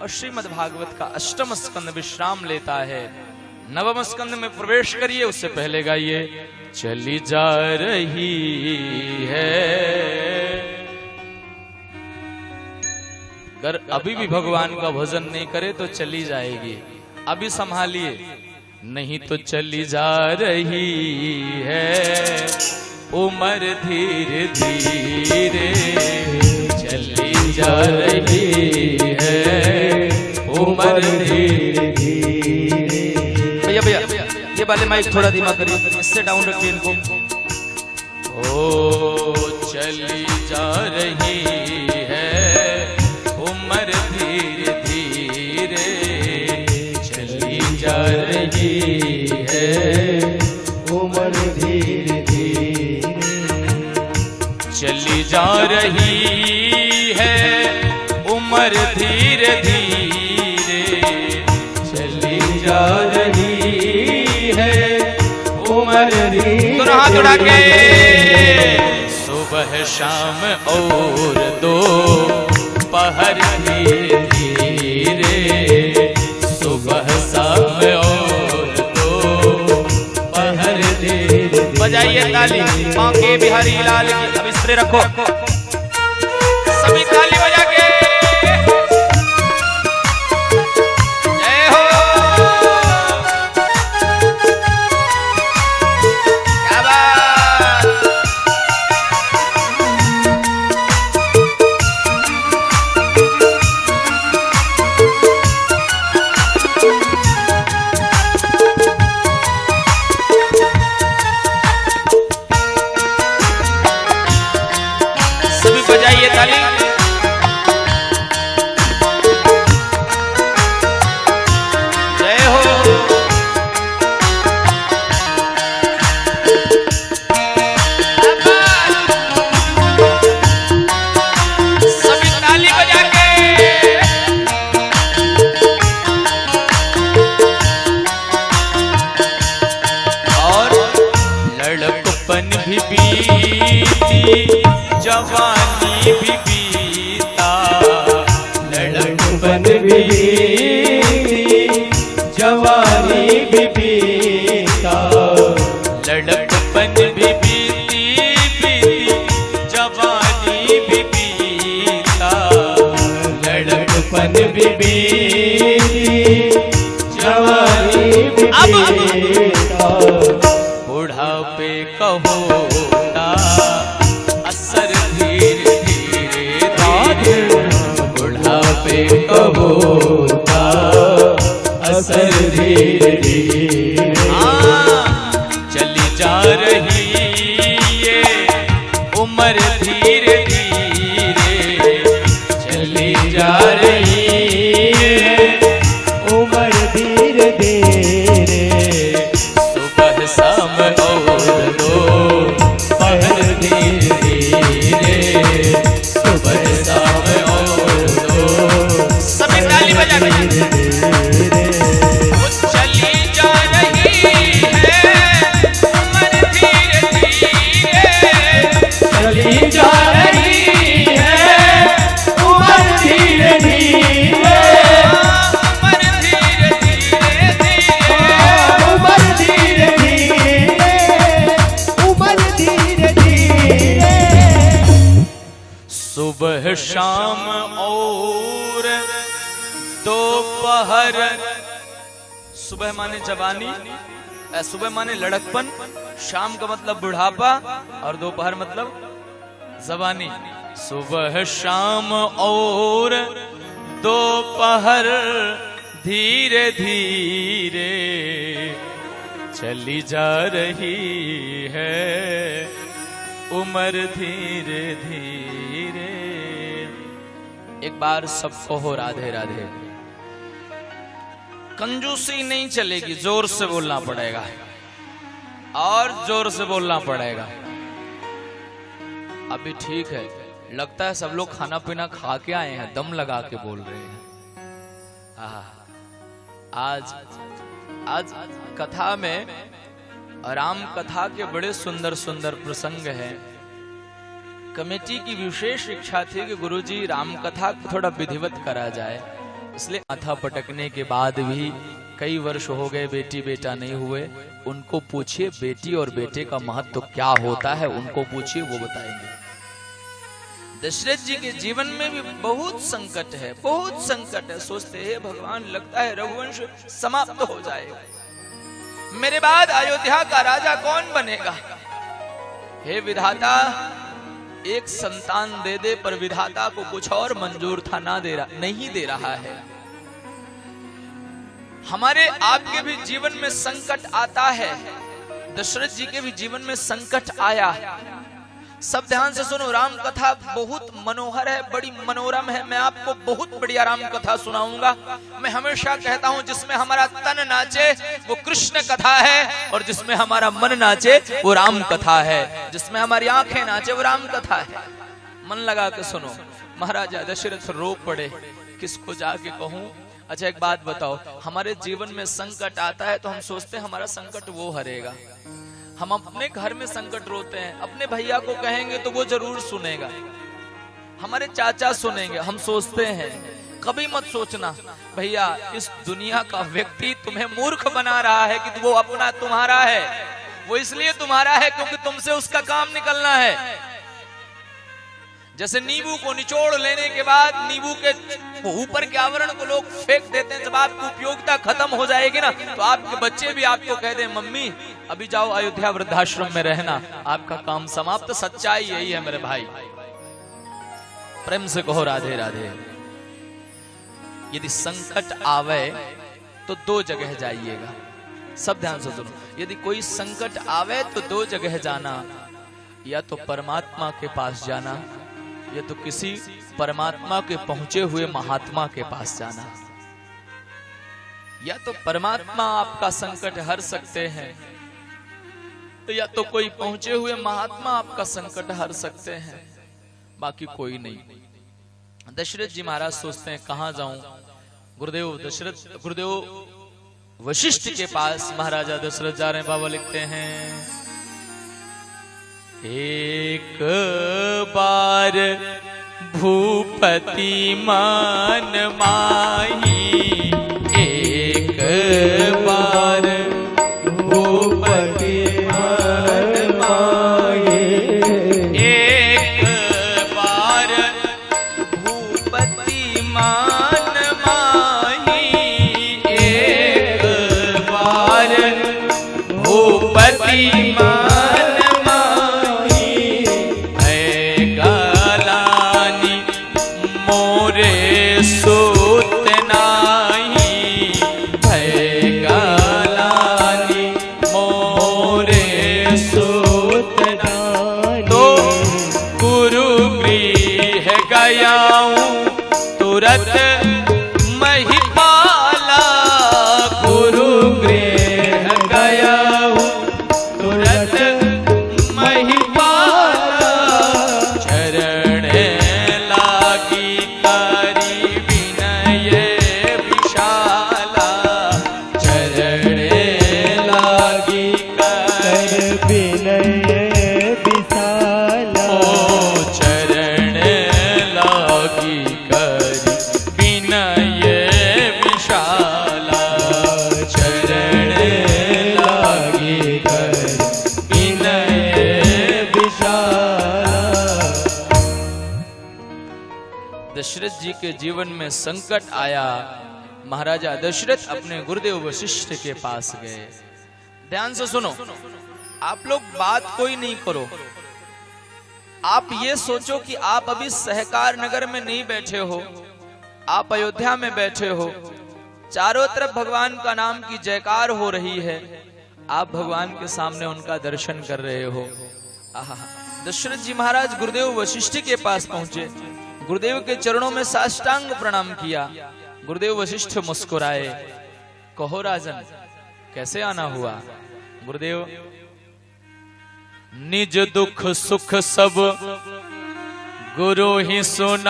और श्रीमद् भागवत का अष्टम स्कंद विश्राम लेता है। नवम स्कंद में प्रवेश करिए, उससे पहले गाइए चली जा रही है। अगर अभी भी भगवान का भजन नहीं करे तो चली जाएगी, अभी संभालिए, नहीं तो चली जा रही है उम्र धीरे धीरे, चली जा रही है उम्र धीरे धीरे। भैया भैया ये वाले माइक थोड़ा धीमा करिए, इससे डाउन रखिए इनको। ओ चली जा रही है उम्र धीरे धीरे, चली जा रही है उम्र धीरे धीरे, चली जा रही है उम्र धीरे धीरे, चली जा रही है उम्र धीरे। तो हाथ उठा के सुबह शाम और दो पहर धीरे धीरे, सुबह शाम और दो पहर धीरे। बजाइए ताली बांके बिहारी लाल की। अब स्प्रे रखो सभी ताली बजा के। जय हो, क्या बात। सभी बजाइए ताली। जय हो, सभी ताली बजा के। और लड़कपन भी बीती, जवानी भी बीता, लड़कपन भी बीती, जवानी भी बीता, लड़कपन भी बीती बीती, जवानी भी बीता, लड़कपन भी बीती, जवानी भी बीता। बुढ़ापे का होता असर धीरे धीरे धीरे, बुढ़ापे का होता असर धीरे धीरे। चली जा रही ये उम्र धीरे धीरे, चली जा रही है उम्र धीरे धीरे, सुबह शाम और दो पहर धीरे धीरे, सुबह शाम और दो। सभी ताली बजा के। वो चली जा रही है उम्र धीरे धीरे, चली जा रही है उम्र धीरे धीरे, उम्र धीरे धीरे धीरे, उम्र धीरे धीरे, उम्र धीरे धीरे। सुबह शाम और दोपहर। सुबह माने जवानी, सुबह माने लड़कपन, शाम का मतलब बुढ़ापा और दोपहर मतलब जवानी। सुबह शाम और दोपहर धीरे धीरे, चली जा रही है उम्र धीरे धीरे। एक बार सबको हो राधे राधे। कंजूसी नहीं चलेगी, जोर से बोलना पड़ेगा और जोर से बोलना पड़ेगा। अभी ठीक है, लगता है सब लोग खाना पीना खा के आए हैं, दम लगा के बोल रहे हैं। आज कथा में, राम कथा के बड़े सुंदर सुंदर प्रसंग हैं। कमेटी की विशेष इच्छा थी कि गुरुजी राम कथा को थोड़ा विधिवत करा जाए, इसलिए माथा पटकने के बाद भी कई वर्ष हो गए, बेटी बेटा नहीं हुए। उनको पूछिए बेटी और बेटे का महत्व क्या होता है, उनको पूछिए, वो बताएंगे। दशरथ जी के जीवन में भी बहुत संकट है, बहुत संकट है। सोचते हैं भगवान, लगता है रघुवंश समाप्त हो जाएगा, मेरे बाद अयोध्या का राजा कौन बनेगा। हे विधाता, एक संतान दे दे, पर विधाता को कुछ और मंजूर था, नहीं दे रहा है। हमारे आपके भी जीवन में संकट आता है, दशरथ जी के भी जीवन में संकट आया, सब ध्यान से सुनो, राम कथा बहुत मनोहर है, बड़ी मनोरम है। मैं आपको बहुत बढ़िया राम कथा सुनाऊंगा। मैं हमेशा कहता हूं जिसमें हमारा तन नाचे वो कृष्ण कथा है, और जिसमें हमारा मन नाचे वो राम कथा है, जिसमें हमारी आंखें नाचे वो राम कथा है। मन लगा के सुनो। महाराजा दशरथ रो पड़े, किसको जाके कहूं। अच्छा एक बात बताओ, हमारे जीवन में संकट आता है तो हम सोचते हैं हमारा संकट वो हरेगा। हम अपने घर में संकट रोते हैं, अपने भैया को कहेंगे तो वो जरूर सुनेगा, हमारे चाचा सुनेंगे। हम सोचते हैं, कभी मत सोचना भैया इस दुनिया का व्यक्ति तुम्हें मूर्ख बना रहा है कि वो अपना तुम्हारा है। वो इसलिए तुम्हारा है क्योंकि तुमसे उसका काम निकलना है। जैसे नींबू को निचोड़ लेने के बाद नींबू के ऊपर के आवरण को लोग फेंक देते हैं, जब आपकी उपयोगिता खत्म हो जाएगी ना तो आपके बच्चे भी आपको कह दें मम्मी अभी जाओ अयोध्या वृद्धाश्रम में रहना, आपका काम समाप्त। सच्चाई यही है मेरे भाई। प्रेम से कहो राधे राधे। यदि संकट आवे तो दो जगह जाइएगा। सब ध्यान से सुनो, यदि कोई संकट आवे तो दो जगह जाना, या तो परमात्मा के पास जाना या तो किसी परमात्मा के पहुंचे हुए महात्मा के पास जाना। या तो परमात्मा आपका संकट हर सकते हैं, या तो कोई पहुंचे हुए महात्मा आपका संकट हर सकते हैं, बाकी कोई नहीं। दशरथ जी महाराज सोचते हैं कहां जाऊं। गुरुदेव वशिष्ठ के पास महाराजा दशरथ जा रहे हैं। बाबा लिखते हैं, एक बार भूपति मान माही, एक बार भूपति मान माही, एक बार भूपति मान माही, एक बार भूपति मान तुरत महिपाला, गुरु गृह गया तुरत महिपाला, चरण लागी करी विनय विशाला, चरण लागी कर विनय विशाला, ओ चरण लागी दशरथ जी के जीवन में संकट आया। महाराजा दशरथ अपने गुरुदेव वशिष्ठ के पास गए। ध्यान से सुनो, आप लोग बात कोई नहीं करो। आप ये सोचो कि आप अभी सहकार नगर में नहीं बैठे हो, आप अयोध्या में बैठे हो, चारों तरफ भगवान का नाम की जयकार हो रही है, आप भगवान के सामने उनका दर्शन कर रहे हो। दशरथ जी महाराज गुरुदेव वशिष्ठ के पास पहुंचे, गुरुदेव के चरणों में साष्टांग प्रणाम किया। गुरुदेव वशिष्ठ मुस्कुराए, कहो राजन कैसे आना हुआ। गुरुदेव, निज दुख सुख सब गुरु ही सुनायो,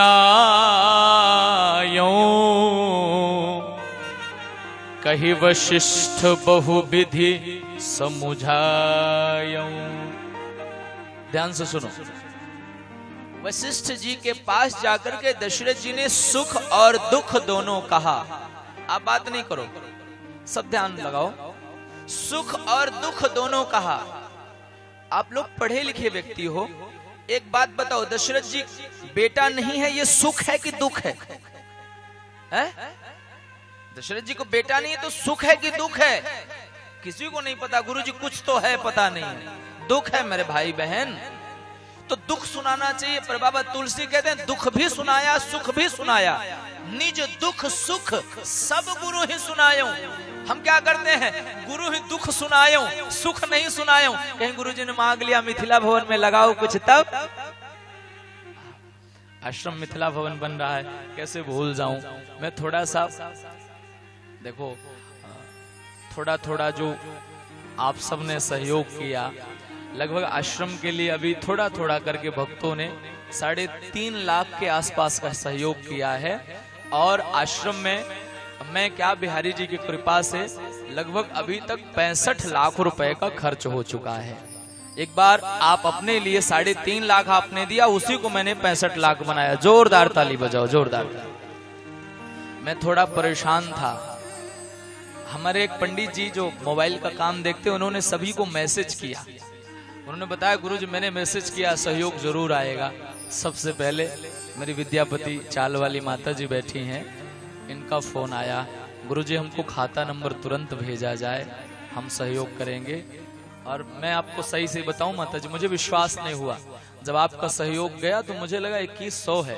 कही वशिष्ठ बहु विधि समुझायो। ध्यान से सुनो, वशिष्ठ जी के पास जाकर के दशरथ जी ने सुख और दुख दोनों कहा। आप बात नहीं करो, सब ध्यान लगाओ। सुख और दुख दोनों कहा। आप लोग पढ़े लिखे व्यक्ति हो, एक बात बताओ, दशरथ जी बेटा नहीं है, ये सुख है कि दुख है? दशरथ जी को बेटा नहीं है तो सुख है कि दुख है? किसी को नहीं पता। गुरुजी कुछ तो है, पता नहीं। दुख है मेरे भाई बहन, तो दुख सुनाना चाहिए। पर बाबा तुलसी कहते हैं दुख भी सुनाया सुख भी सुनाया, निज दुख सुख सब गुरु ही सुनायो। हम क्या करते हैं, गुरु ही दुख सुनायो सुख नहीं सुनायो। कहीं गुरु जी ने मांग लिया मिथिला भवन में लगाओ कुछ, तब आश्रम मिथिला भवन बन रहा है, कैसे भूल जाऊं मैं। थोड़ा सा देखो, थोड़ा थोड़ा जो आप सबने सहयोग किया, लगभग आश्रम के लिए अभी थोड़ा थोड़ा करके भक्तों ने 3.5 लाख के आसपास का सहयोग किया है। और आश्रम में मैं क्या, बिहारी जी की कृपा से लगभग अभी तक 65 लाख रुपए का खर्च हो चुका है। एक बार आप अपने लिए 3.5 लाख आपने दिया, उसी को मैंने 65 लाख बनाया। जोरदार ताली बजाओ, जोरदार। मैं थोड़ा परेशान था। हमारे एक पंडित जी जो मोबाइल का काम देखते, उन्होंने सभी को मैसेज किया। उन्होंने बताया गुरुजी मैंने मैसेज किया, सहयोग जरूर आएगा। सबसे पहले मेरी विद्यापति चाल वाली माता जी बैठी हैं, इनका फोन आया, गुरुजी हमको खाता नंबर तुरंत भेजा जाए, हम सहयोग करेंगे। और मैं आपको सही से बताऊं माता जी, मुझे विश्वास नहीं हुआ। जब आपका सहयोग गया तो मुझे लगा 2100 है।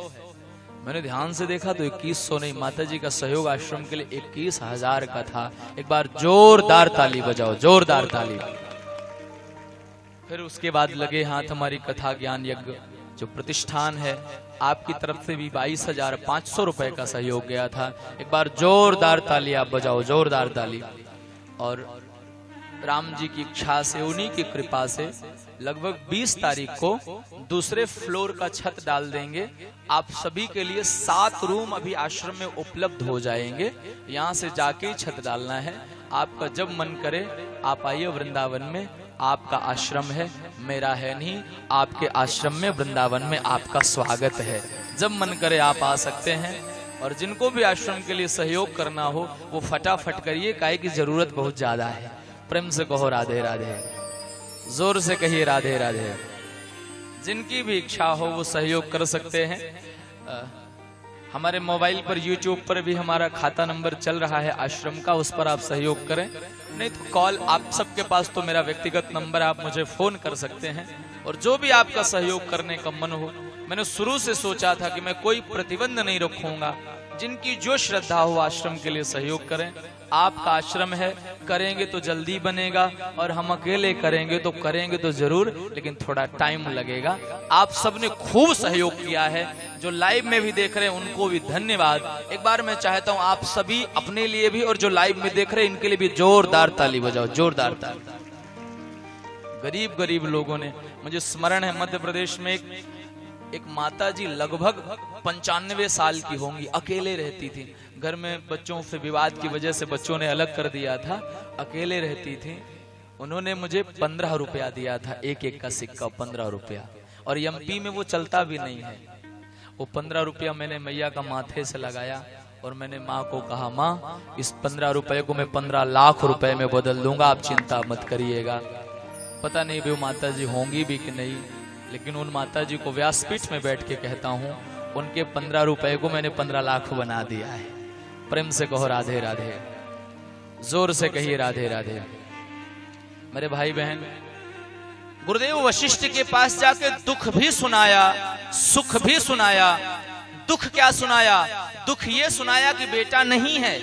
मैंने ध्यान से देखा तो 2100 नहीं, माता जी का सहयोग आश्रम के लिए 21,000 का था। एक बार जोरदार ताली बजाओ, जोरदार ताली। फिर उसके बाद लगे हाथ हमारी कथा ज्ञान यज्ञ जो प्रतिष्ठान है, आपकी तरफ से भी 22,500 रुपए का सहयोग गया था। एक बार जोरदार ताली आप बजाओ, जोरदार ताली। और राम जी की इच्छा से, उन्हीं की कृपा से लगभग 20 तारीख को दूसरे फ्लोर का छत डाल देंगे। आप सभी के लिए 7 रूम अभी आश्रम में उपलब्ध हो जाएंगे। यहाँ से जाके ही छत डालना है। आपका जब मन करे आप आइए वृंदावन में, आपका आश्रम है, मेरा है नहीं। आपके आश्रम में वृंदावन में आपका स्वागत है। जब मन करे आप आ सकते हैं। और जिनको भी आश्रम के लिए सहयोग करना हो वो फटाफट करिए, काहे की जरूरत बहुत ज्यादा है। प्रेम से कहो राधे राधे, जोर से कहिए राधे राधे। जिनकी भी इच्छा हो वो सहयोग कर सकते हैं। हमारे मोबाइल पर YouTube पर भी हमारा खाता नंबर चल रहा है आश्रम का, उस पर आप सहयोग करें। नहीं तो कॉल, आप सबके पास तो मेरा व्यक्तिगत नंबर, आप मुझे फोन कर सकते हैं। और जो भी आपका सहयोग करने का मन हो, मैंने शुरू से सोचा था कि मैं कोई प्रतिबंध नहीं रखूंगा। जिनकी जो श्रद्धा हो आश्रम के लिए सहयोग करें। आपका आश्रम है, करेंगे तो जल्दी बनेगा, और हम अकेले करेंगे तो जरूर, लेकिन थोड़ा टाइम लगेगा। आप सबने खूब सहयोग किया है। जो लाइव में भी देख रहे हैं उनको भी धन्यवाद। एक बार मैं चाहता हूं आप सभी अपने लिए भी और जो लाइव में देख रहे हैं इनके लिए भी जोरदार ताली बजाओ, जोरदार ताली। गरीब गरीब लोगों ने, मुझे स्मरण है मध्य प्रदेश में एक माता जी लगभग 95 साल की होंगी, अकेले रहती थी। घर में बच्चों से विवाद की वजह से बच्चों ने अलग कर दिया था, अकेले रहती थी। उन्होंने मुझे 15 रुपया दिया था, एक का सिक्का 15 रुपया। और एमपी में वो चलता भी नहीं है। वो 15 रुपया मैंने मैया का माथे से लगाया और मैंने माँ को कहा, माँ इस 15 रुपए को मैं 15 लाख रुपए में बदल दूंगा, आप चिंता मत करिएगा। पता नहीं वो माता जी होंगी भी कि नहीं, लेकिन उन माता जी को व्यासपीठ में बैठ के कहता हूँ, उनके 15 रुपए को मैंने 15 लाख बना दिया है। प्रेम से कहो राधे राधे, जोर से कहिए राधे राधे। मेरे भाई बहन, गुरुदेव वशिष्ठ के पास जाके दुख भी सुनाया, सुख भी सुनाया। दुख क्या सुनाया? दुख ये सुनाया कि बेटा नहीं है।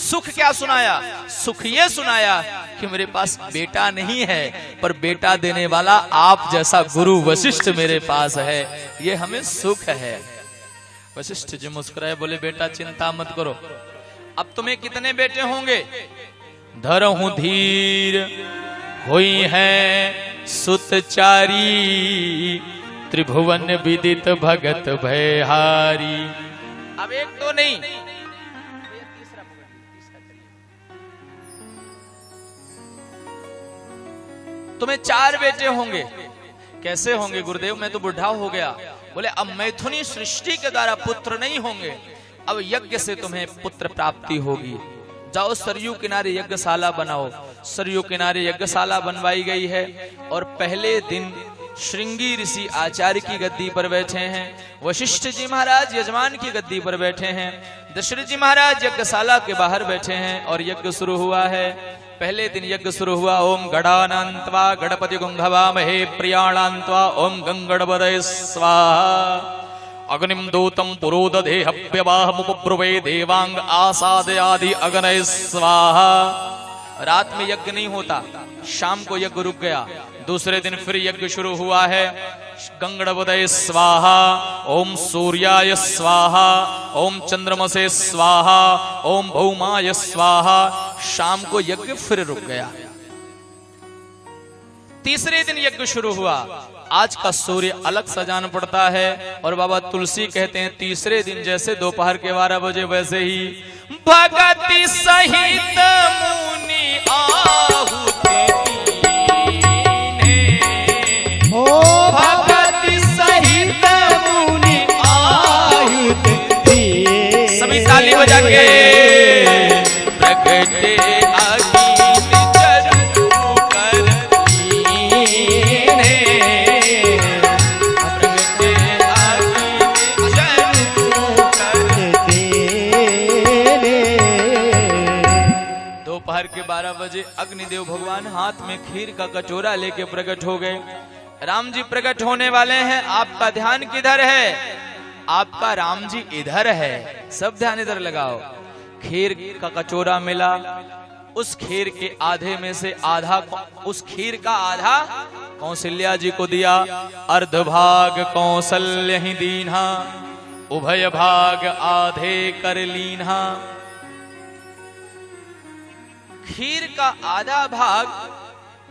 सुख क्या सुनाया? सुख ये सुनाया कि मेरे पास बेटा नहीं है, पर बेटा देने वाला आप जैसा गुरु वशिष्ठ मेरे पास है, ये हमें सुख है। वशिष्ठ जी मुस्कुराए, बोले बेटा चिंता मत करो। अब तुम्हें कितने बेटे होंगे? धरहूं धीर हुई है सुतचारी, त्रिभुवन विदित भगत भयहारी। अब एक तो नहीं, तुम्हें 4 बेटे होंगे। कैसे होंगे गुरुदेव? मैं तो बुढ़ा हो गया। बोले अब मैथुनी सृष्टि के द्वारा पुत्र नहीं होंगे, अब यज्ञ से तुम्हें पुत्र प्राप्ति होगी। जाओ सरयू किनारे यज्ञशाला बनाओ। सरयू किनारे यज्ञशाला बनवाई गई है और पहले दिन श्रृंगी ऋषि आचार्य की गद्दी पर बैठे हैं, वशिष्ठ जी महाराज यजमान की गद्दी पर बैठे हैं, दशरथ जी महाराज यज्ञशाला के बाहर बैठे हैं और यज्ञ शुरू हुआ है। पहले दिन यज्ञ शुरू हुआ। ओम गणानान्त्वा गणपति गुंघवामहे प्रियाणान्त्वा ओम गंगणपतये स्वाहा। अग्निम दूतम पुरोदधे हव्यवाहमुपब्रुवे देवांग आसादयादि अग्नये स्वाहा। रात में यज्ञ नहीं होता, शाम को यज्ञ रुक गया, दूसरे दिन फिर यज्ञ शुरू हुआ है। गंगणवदय स्वाहा, ओम सूर्याय स्वाहा, ओम चंद्रमसे स्वाहा, ओम भौमाय स्वाहा। शाम को यज्ञ फिर रुक गया, तीसरे दिन यज्ञ शुरू हुआ। आज का सूर्य अलग सजाना पड़ता है और बाबा तुलसी कहते हैं तीसरे दिन जैसे दोपहर के 12 बजे वैसे ही भगति सहित मुनि आहुति दीने। ओ भगति सहित मुनि आहुति दीने। सभी ताली बजा के प्रगटे के 12 बजे अग्निदेव भगवान हाथ में खीर का कटोरा लेके प्रकट हो गए। राम जी प्रकट होने वाले हैं, आपका ध्यान किधर है? आपका राम जी इधर है, सब ध्यान इधर लगाओ। खीर का कटोरा मिला, उस खीर के आधे में से आधा, उस खीर का आधा कौशल्या जी को दिया। अर्ध भाग कौशल्य ही दीन्हा, उभय भाग आधे कर लीन्हा। खीर का आधा भाग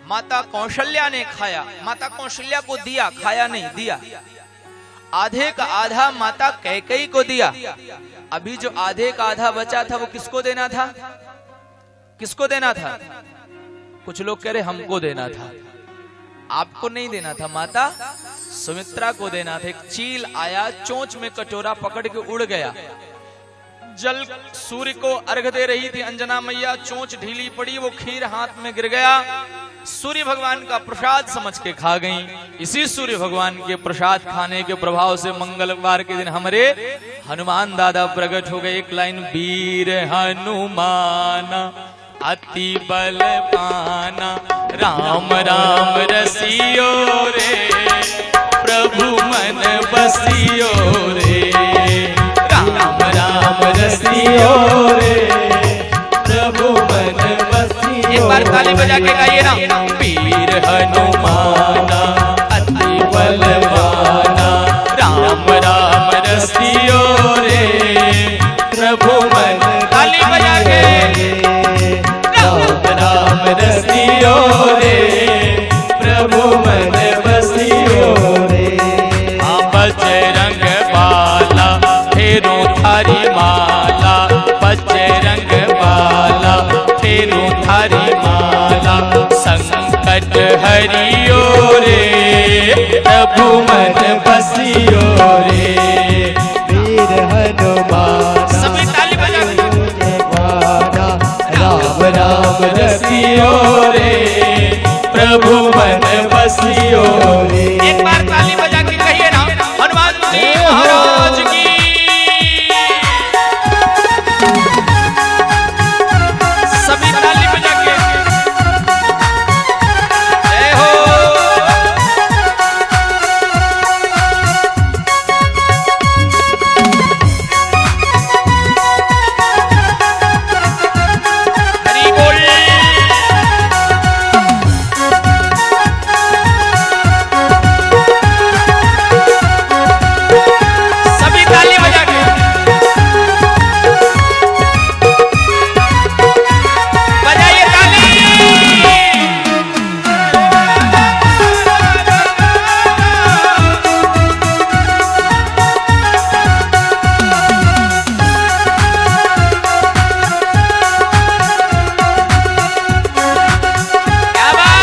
माता कौशल्या ने खाया, माता कौशल्या को दिया, खाया नहीं, दिया। आधे का आधा माता कैकेयी को दिया। अभी जो आधे का आधा बचा था वो किसको देना था? किसको देना था? कुछ लोग कह रहे हमको देना था। आपको नहीं देना था, माता सुमित्रा को देना था। एक चील आया, चोंच में कटोरा पकड़ के उड़ गया। जल सूर्य को अर्घ दे रही थी अंजना मैया, चोंच ढीली पड़ी, वो खीर हाथ में गिर गया। सूर्य भगवान का प्रसाद समझ के खा गई। इसी सूर्य भगवान के प्रसाद खाने के प्रभाव से मंगलवार के दिन हमारे हनुमान दादा प्रकट हो गए। एक लाइन, वीर हनुमान अति बल पाना, राम राम रसियो रे, प्रभु मन बसियो रे, राम राम रसियो रे, प्रभु मन बसियो। एक बार ताली बजा के गाइए ना। वीर हनुमाना अति बलवाना, राम राम रसियो रे, प्रभु मन। ताली बजा के राम राम रसियो रे, प्रभु मन बसियो रे। बजरंग बाला फेरू थारी माला, बजरंग बाला फेरू थारी माला, संकट हरियो रे, प्रभु मन बसियो रे। वीर हनुमान सभी ताली बजा राम राम रसियो रे, प्रभु मन बसियो रे। एक बार ताली बजा के कहिए ना, हनुमान जी महाराज की। सभी ताली बजा के जय हो। हरि बोल। सभी ताली बजा के बजाइए ताली। क्या बात।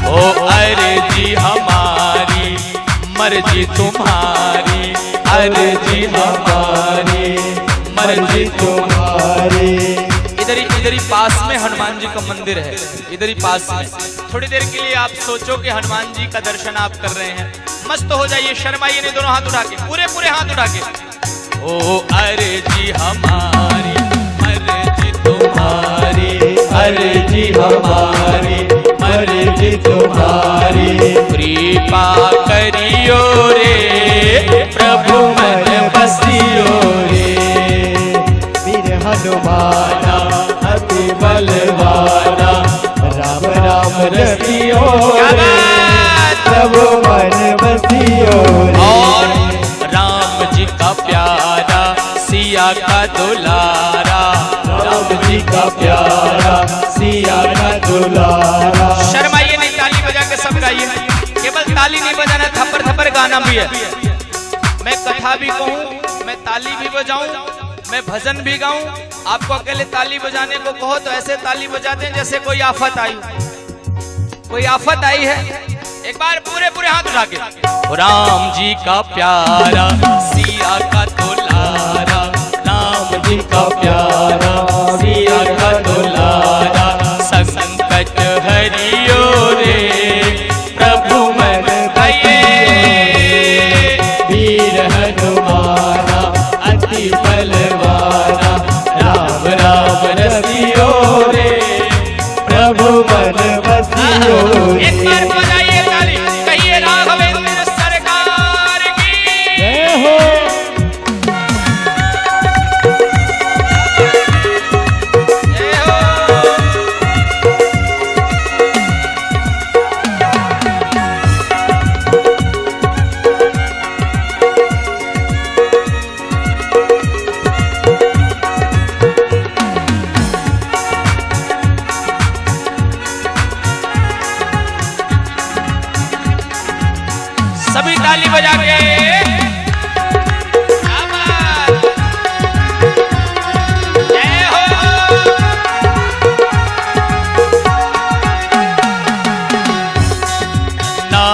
ओ अर्जी हमारी मर्जी तुम्हारी, अर्जी हमारी मर्जी तुम्हारी। इधर ही पास में हनुमान जी का मंदिर है, इधर ही पास में। थोड़ी देर के लिए आप सोचो कि हनुमान जी का दर्शन आप कर रहे हैं, मस्त हो जाइए, शर्माइए नहीं, दोनों हाथ उठा के, पूरे हाथ उठा के। ओ अर्जी हमारी मर्जी तुम्हारी, अर्जी हमारी मर्जी तुम्हारी। कृपा करियो रे प्रभु मन बसियो रे। वीर हनुमाना अति बलवाना, राम राम रसियो रे प्रभु मन बसियो रे। और राम जी का प्यारा सिया का दुलारा, राम जी का प्यारा सिया का दुलारा। शर्माइए नहीं, ताली बजा के सब गाइए। केवल ताली नहीं बजाना, थप्पड़ थप्पड़ गाना भी है। मैं कथा भी कहूँ, मैं ताली भी बजाऊं, मैं भजन भी गाऊं। आपको अकेले ताली बजाने को कहो तो ऐसे ताली बजाते हैं जैसे कोई आफत आई, कोई आफत आई है। एक बार पूरे पूरे हाथ उठा के, राम जी का प्यारा सिया का दुलारा, राम जी का प्यारा सिया का दुलारा। संकट हरियो रे प्रभु मन बसियो रे। वीर हनुमाना अति बलवाना, राम राम रसियो रे प्रभु मन बसियो रे। एक बार बजाइए ताली, कहिए राघवेंद्र सरकार की जय हो। जय हो। सभी ताली बजा के जय हो। ना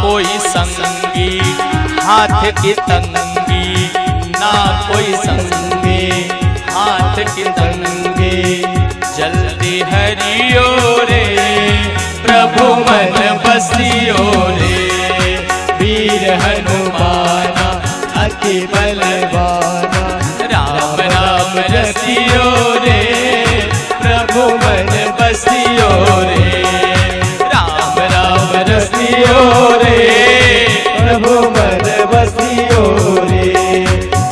कोई संगी हाथ की तंगी, ना कोई संगी हाथ की तंगी। जल्दी हरियो रे प्रभु मन बसियो रे। वीर हनुमाना अति बलवाना, राम राम रसियो रे प्रभु मन बसियो रे। राम राम रसियो रे प्रभु मन बसियो रे।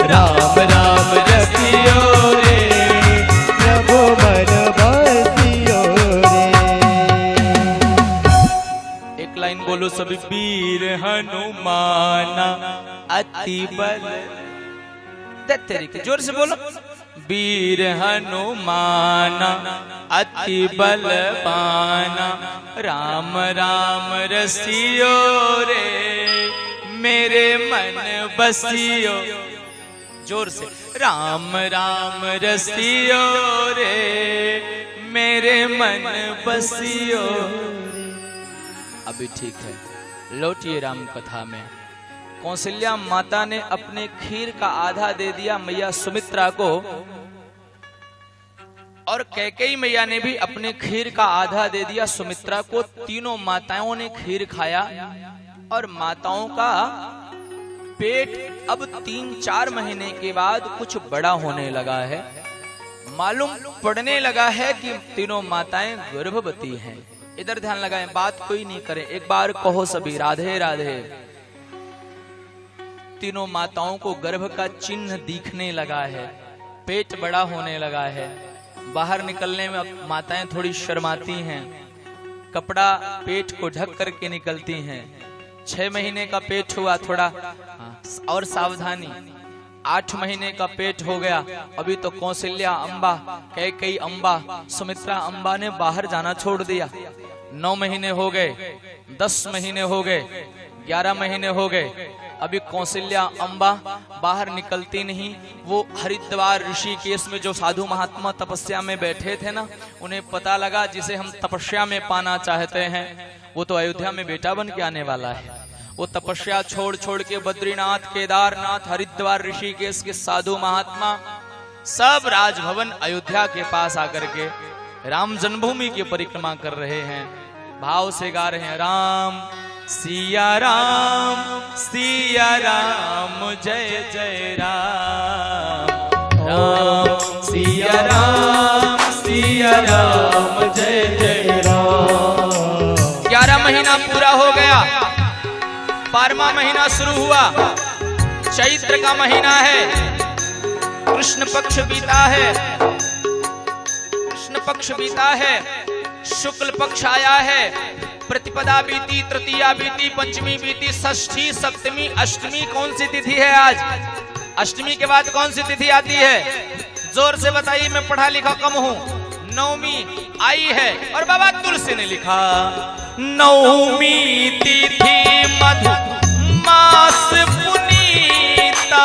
राम राम रसियो रे प्रभु मन बसियो रे। एक लाइन बोलो सभी, वीर हनुमाना अति बल। तेरी के जोर से बोलो, वीर हनुमाना अति बलवाना, राम राम रसियो रे मेरे मन बसियो। जोर से, राम राम रसियो रे मेरे मन बसियो। अभी ठीक है, लौटिए राम कथा में। कौशल्या माता ने अपने खीर का आधा दे दिया मैया सुमित्रा को, और कैकेयी मैया ने भी अपने खीर का आधा दे दिया सुमित्रा को। तीनों माताओं ने खीर खाया और माताओं का पेट अब 3-4 महीने के बाद कुछ बड़ा होने लगा है। मालूम पड़ने लगा है कि तीनों माताएं गर्भवती हैं। इधर ध्यान लगाएं, बात कोई नहीं करे, एक बार कहो सभी राधे राधे। तीनों माताओं को गर्भ का चिन्ह दिखने लगा है, पेट बड़ा होने लगा है। बाहर निकलने में अब माताएं थोड़ी शर्माती हैं, कपड़ा पेट को ढक करके निकलती हैं। 6 महीने का पेट हुआ, थोड़ा और सावधानी। 8 महीने का पेट हो गया, अभी तो कौशल्या अम्बा, कैकेयी अम्बा, सुमित्रा अम्बा ने बाहर जाना छोड़ दिया। 9 महीने हो गए, 10 महीने हो गए, 11 महीने हो गए, अभी कौशल्या अम्बा बाहर निकलती नहीं। वो हरिद्वार ऋषिकेश में जो साधु महात्मा तपस्या में बैठे थे ना, उन्हें पता लगा जिसे हम तपस्या में पाना चाहते हैं वो तो अयोध्या में बेटा बन के आने वाला है। वो तपस्या छोड़ छोड़ के बद्रीनाथ, केदारनाथ, हरिद्वार, ऋषिकेश के साधु महात्मा सब राजभवन अयोध्या के पास आकर के राम जन्मभूमि की परिक्रमा कर रहे हैं। भाव से गा रहे हैं, राम सिया राम जय जय राम, राम सिया राम जय जय राम। 11 महीना शुरू हुआ, चैत्र का महीना है, कृष्ण पक्ष बीता है, कृष्ण पक्ष बीता है, शुक्ल पक्ष आया है, प्रतिपदा बीती, तृतीया बीती, पंचमी बीती, षष्ठी, सप्तमी, अष्टमी। कौन सी तिथि है आज? अष्टमी के बाद कौन सी तिथि आती है? जोर से बताइए, मैं पढ़ा लिखा कम हूं। नवमी आई है और बाबा तुलसी ने लिखा नवमी तिथि मधु मास पुनीता,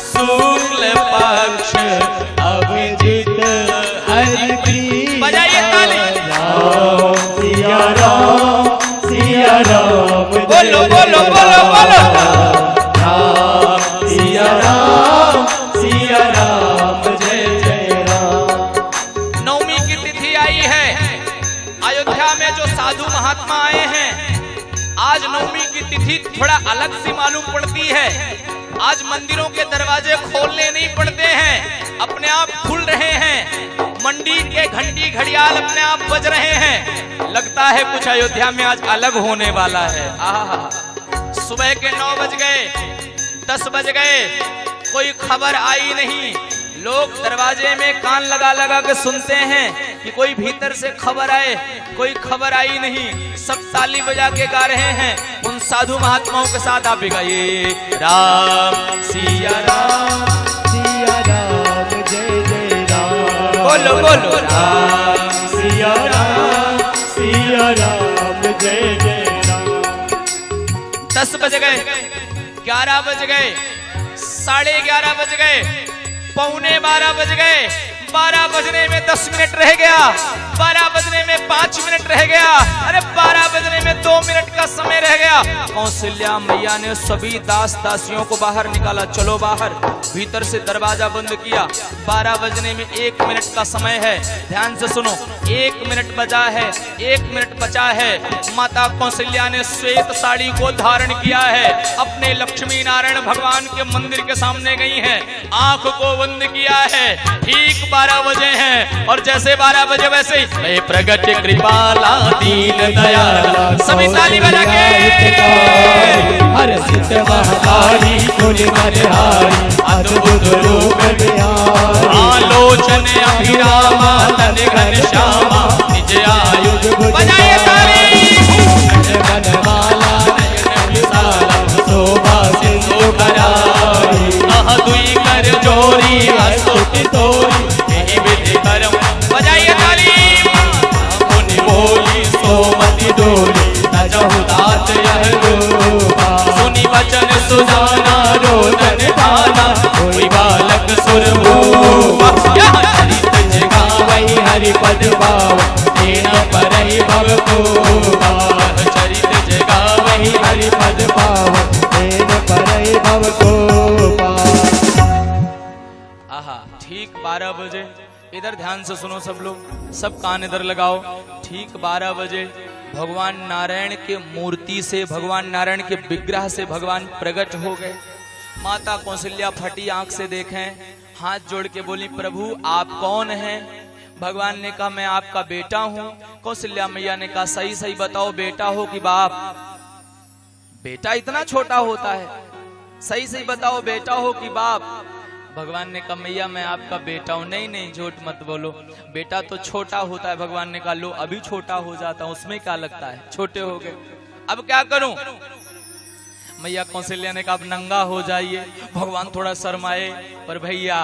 शुक्ल पक्ष अभिजित हरि। बजाइए ताली। सिया राम सिया राम, बोलो बोलो बोलो बोलो। सिया राम सिया राम, जय जय राम। नवमी की तिथि आई है। अयोध्या में जो साधु महात्मा आए हैं, आज नवमी की तिथि थोड़ा अलग सी मालूम पड़ती है। आज मंदिरों के दरवाजे खोलने नहीं पड़ते हैं, अपने आप खुल रहे हैं। मंडी के घंटी घड़ियाल अपने आप बज रहे हैं। लगता है कुछ अयोध्या में आज अलग होने वाला है। आहा, सुबह के 9 बज गए, 10 बज गए, कोई खबर आई नहीं। लोग दरवाजे में कान लगा लगा के सुनते हैं कि कोई भीतर से खबर आए, कोई खबर आई नहीं। सब ताली बजा के गा रहे हैं। उन साधु महात्माओं के साथ आप भी गाइए राम सिया राम जय जय राम। बोलो बोलो राम सिया राम जय जय राम। 10 बज गए, 11 बज गए, 11:30 बज गए, 11:45 बज गए, 12 बजने में 10 मिनट रह गया, 12 बजने में 5 मिनट रह गया, अरे 12 बजने में 2 मिनट का समय रह गया। कौशल्या मैया ने सभी दास दासियों को बाहर निकाला, चलो बाहर। भीतर से दरवाजा बंद किया। 12 बजने में 1 मिनट का समय है। ध्यान से सुनो, 1 मिनट बचा है, 1 मिनट बचा है। माता कौशल्या ने श्वेत साड़ी को धारण किया है, अपने लक्ष्मी नारायण भगवान के मंदिर के सामने गई है, आंख को बंद किया है। ठीक 12 बजे हैं और जैसे 12 बजे वैसे ही प्रगट कृपाला दीन दयाला, सभी ताली बजा के हर सिद्ध महाकाली कुल मनहारी, अद्भुत रूप निहारी। आलोचन अभिरामा तन घन श्यामा, निज आयुध बजाइए ताली। मनमाला नयन विशाला, शोभा सिंधु करारी। दुई कर जोरी स्तुति तोरी, यही विधि करम बजाइए ताली। मुनि बोली सोमति डोली, तजहु तात यह रूपा। सुनी वचन सुजाना रोदन ठाना, कोई बालक सुरभूपा। चरित जगावई हरि पद पाव, तेना परहि भव कोपा। चरित जगावई हरि पद पाव, तेना परहि भव कोपा। आहा, ठीक 12 बजे, इधर ध्यान से सुनो सब लोग, सब कान इधर लगाओ। ठीक 12 बजे भगवान नारायण के मूर्ति से, भगवान नारायण के विग्रह से भगवान प्रकट हो गए। माता कौशल्या फटी आंख से देखें, हाथ जोड़ के बोली प्रभु आप कौन हैं? भगवान ने कहा मैं आपका बेटा हूं। कौशल्या मैया ने कहा सही सही बताओ बेटा हो कि बाप? बेटा इतना छोटा होता है, सही सही बताओ बेटा हो कि बाप? भगवान ने कहा मैया मैं आपका बेटा हूं। नहीं नहीं झूठ मत बोलो, बेटा तो छोटा होता है। भगवान ने कहा लो अभी छोटा हो जाता हूं, उसमें क्या लगता है, छोटे हो गए, अब क्या करूं? मैया कौशल्या ने कहा अब नंगा हो जाइए। भगवान थोड़ा शर्माए, पर भैया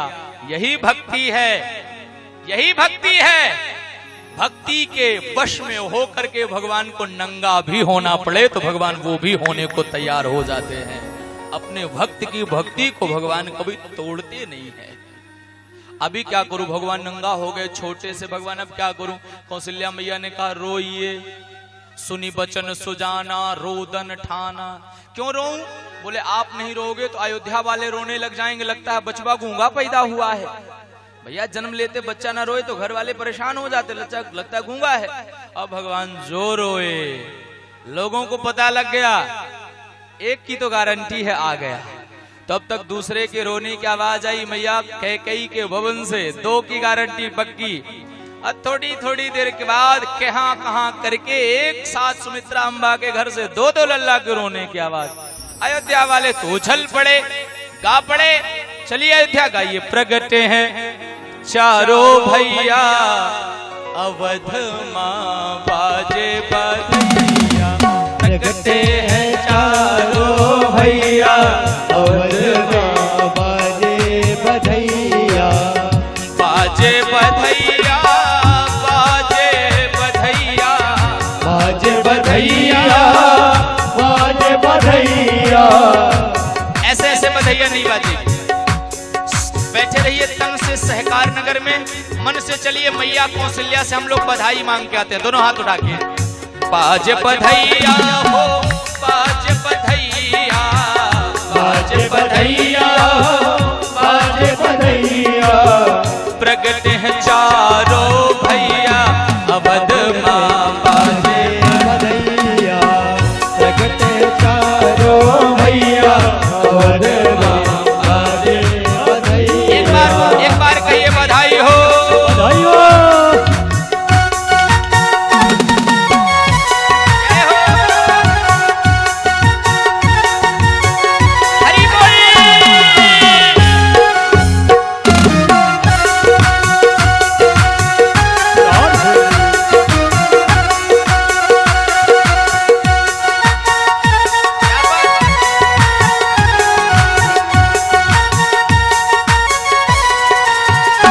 यही भक्ति है, यही भक्ति है। भक्ति के वश में होकर के भगवान को नंगा भी होना पड़े तो भगवान वो भी होने को तैयार हो जाते हैं। अपने भक्त की भक्ति को भगवान कभी तोड़ते नहीं है। अभी क्या करूं, भगवान नंगा हो गए, छोटे से भगवान अब क्या करूं? कौशल्या मैया ने कहा रोइए। सुनी बचन सुजाना रोदन ठाना। क्यों रोऊं? बोले आप नहीं रोगे तो अयोध्या वाले रोने लग जाएंगे, लगता है बचवा गूंगा पैदा हुआ है। भैया जन्म लेते बच्चा ना रोए तो घर वाले परेशान हो जाते, लगता है गूंगा है। अब भगवान जो रोए, लोगों को पता लग गया, एक की तो गारंटी है आ गया। तब तक दूसरे के रोने की आवाज आई, मैया कैकेयी के भवन से 2 की गारंटी पक्की। और थोड़ी थोड़ी देर के बाद कहां कहां करके एक साथ सुमित्रा अम्बा के घर से दो दो लल्ला के रोने की आवाज। अयोध्या वाले तो उछल पड़े, गा पड़े। चलिए अयोध्या गाइए। प्रगटे हैं चारों भैया अवध मां बाजे बधैया। प्रगटे हैं चारों भैया अवध मां बाजे बधैया। बाजे बधैया बाजे बधैया बाजे बधैया बाजे बधैया। ऐसे ऐसे बधैया नहीं बाजे। बैठे रहिए तन से सहकार नगर में, मन से चलिए मैया कौशल्या से हम लोग बधाई मांग के आते हैं। दोनों हाथ उठा के बाजे बधैया हो, बाजे बधैया बाजे बधैया बाजे बधैया। प्रगट है चारों भैया अवध मां बाजे बधैया। प्रगटे चारों भैया अवध मां बाजे बधैया। एक बार कहिए बधाई हो। बधाई हो। हरि बोल।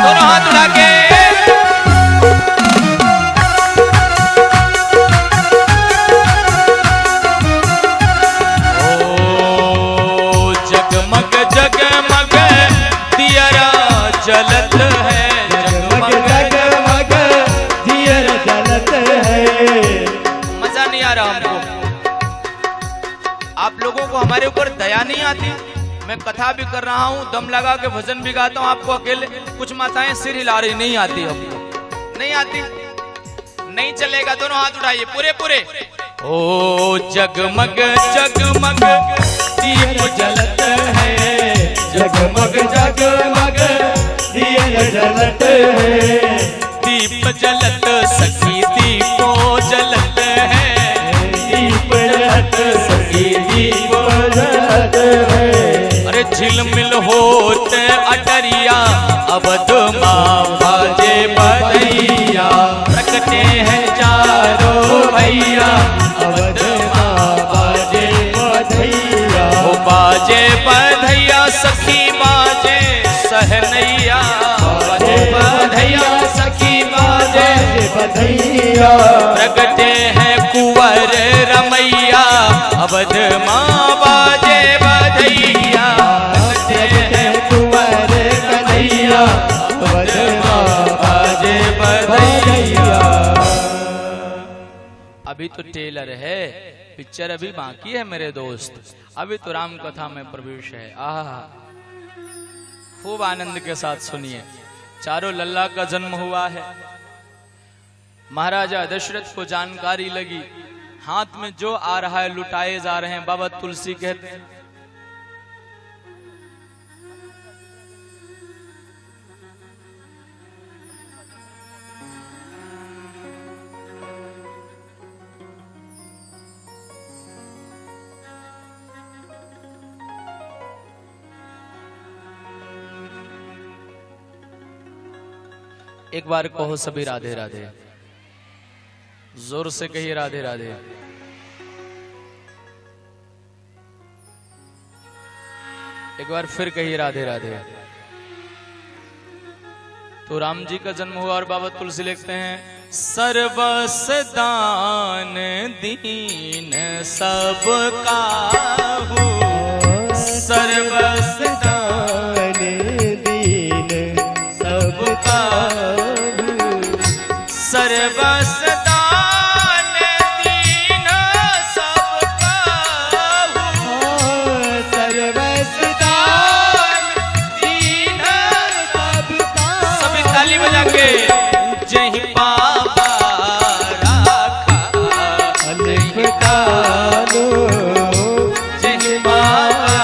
दोनों हाथ उठा के ओ जगमग जगमग दियरा जलत है। जगमग जगमग दियर जलत है। मजा नहीं आ रहा हमको। आप लोगों को हमारे ऊपर दया नहीं आती। मैं कथा भी कर रहा हूँ, दम लगा के भजन भी गाता हूँ, आपको अकेले कुछ माताएं सिर हिला रही, नहीं आती हमको, नहीं आती, नहीं चलेगा। दोनों हाथ उठाइए पूरे पूरे। ओ जगमग जगमग दियर जलत है। जगमग जगमग दियर जलत है। दीप जलत सखी दीपो जलत है। दीप जलत सखी दीप जलत है। अरे झिलमिल होते अटरिया अवध मां बाजे बधैया। प्रगटे हैं चारों भैया अवध मां बाजे बधैया। ओ बाजे बधैया सखी बाजे सहनैया। बाजे बधैया सखी बाजे बधैया। प्रगटे हैं कुंवर रमैया अवध मां बाजे बधैया। कुंवर कन्हैया अवध मां बाजे बधैया। अभी तो टेलर है, पिक्चर अभी बाकी है मेरे दोस्त। अभी तो राम कथा में प्रवेश है। आहा, खूब आनंद के साथ सुनिए। चारों लल्ला का जन्म हुआ है। महाराजा दशरथ को जानकारी लगी, हाथ में जो आ रहा है लुटाए जा रहे हैं। बाबा तुलसी कहते हैं एक बार कहो सभी राधे राधे। जोर से कहिए राधे राधे। एक बार फिर कहिए राधे राधे। तो राम जी का जन्म हुआ और बाबा तुलसी लिखते हैं सर्वस दान दीन सब काहू। सर्वस दान दीन सब काहू। सर्वस दान दीन सब काहू। सर्वस दान दीन सब काहू। सभी ताली बजा के जय बाबा राखा अलख कालो। जय बाबा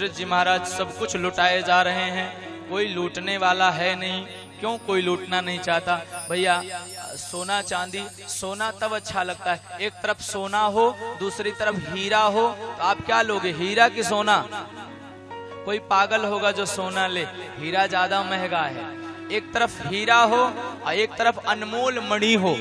दशरथ जी महाराज सब कुछ लुटाए जा रहे हैं, कोई लूटने वाला है नहीं। क्यों कोई लूटना नहीं चाहता? भैया सोना चांदी, सोना तब अच्छा लगता है, एक तरफ सोना हो दूसरी तरफ हीरा हो, तो आप क्या लोगे, हीरा की सोना? कोई पागल होगा जो सोना ले, हीरा ज्यादा महंगा है। एक तरफ हीरा हो और एक तरफ अनमोल मणि हो,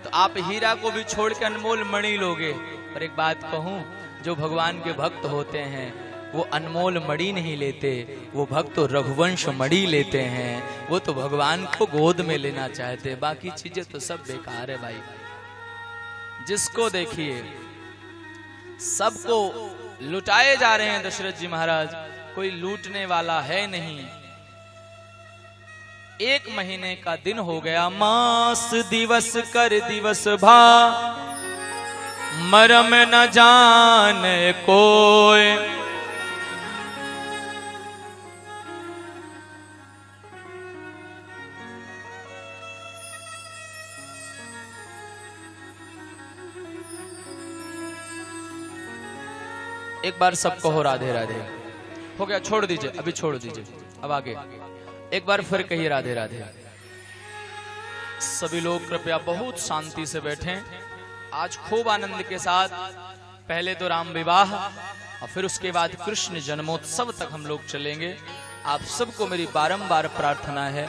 तो आप हीरा को भी छोड़ के अनमोल मणि लोगे। पर एक बात कहूं, जो भगवान के भक्त होते हैं वो अनमोल मणि नहीं लेते, वो भक्त तो रघुवंश मणि लेते हैं। वो तो भगवान को गोद में लेना चाहते, बाकी चीजें तो सब बेकार है भाई। जिसको देखिए सबको लुटाए जा रहे हैं दशरथ जी महाराज, कोई लूटने वाला है नहीं। 1 महीने का दिन हो गया, मास दिवस कर दिवस भा, मरम न जाने कोय। एक बार सबको हो राधे राधे। हो गया, छोड़ दीजिए, अभी छोड़ दीजिए, अब आगे एक बार फिर कहिए राधे राधे। सभी लोग कृपया बहुत शांति से बैठें। आज खूब आनंद के साथ, पहले तो राम विवाह और फिर उसके बाद कृष्ण जन्मोत्सव तक हम लोग चलेंगे। आप सबको मेरी बारंबार प्रार्थना है,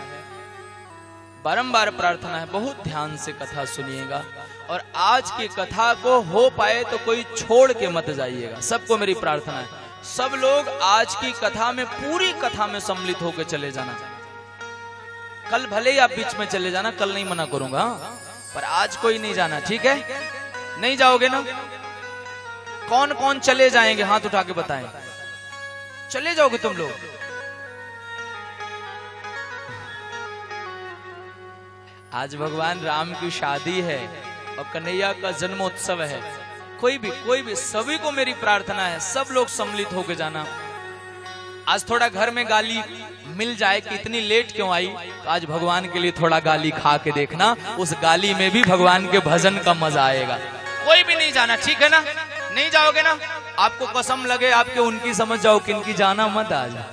बारंबार प्रार्थना है, बहुत ध्यान से कथा सुनिएगा। और आज की कथा को हो पाए तो कोई छोड़ के मत जाइएगा, सबको मेरी प्रार्थना है। सब लोग आज की कथा में, पूरी कथा में सम्मिलित होकर चले जाना। कल भले ही आप बीच में चले जाना, कल नहीं मना करूंगा, पर आज कोई नहीं जाना, ठीक है? नहीं जाओगे ना? कौन कौन चले जाएंगे हाथ उठा के बताएं। चले जाओगे तुम लोग? आज भगवान राम की शादी है और कन्हैया का जन्मोत्सव है। कोई भी सभी को मेरी प्रार्थना है, सब लोग सम्मिलित होकर जाना। आज थोड़ा घर में गाली मिल जाए कि इतनी लेट क्यों आई, तो आज भगवान के लिए थोड़ा गाली खा के देखना, उस गाली में भी भगवान के भजन का मजा आएगा। कोई भी नहीं जाना, ठीक है ना? नहीं जाओगे ना? आपको कसम लगे आपके उनकी समझ जाओ, किनकी जाना मत आ जा।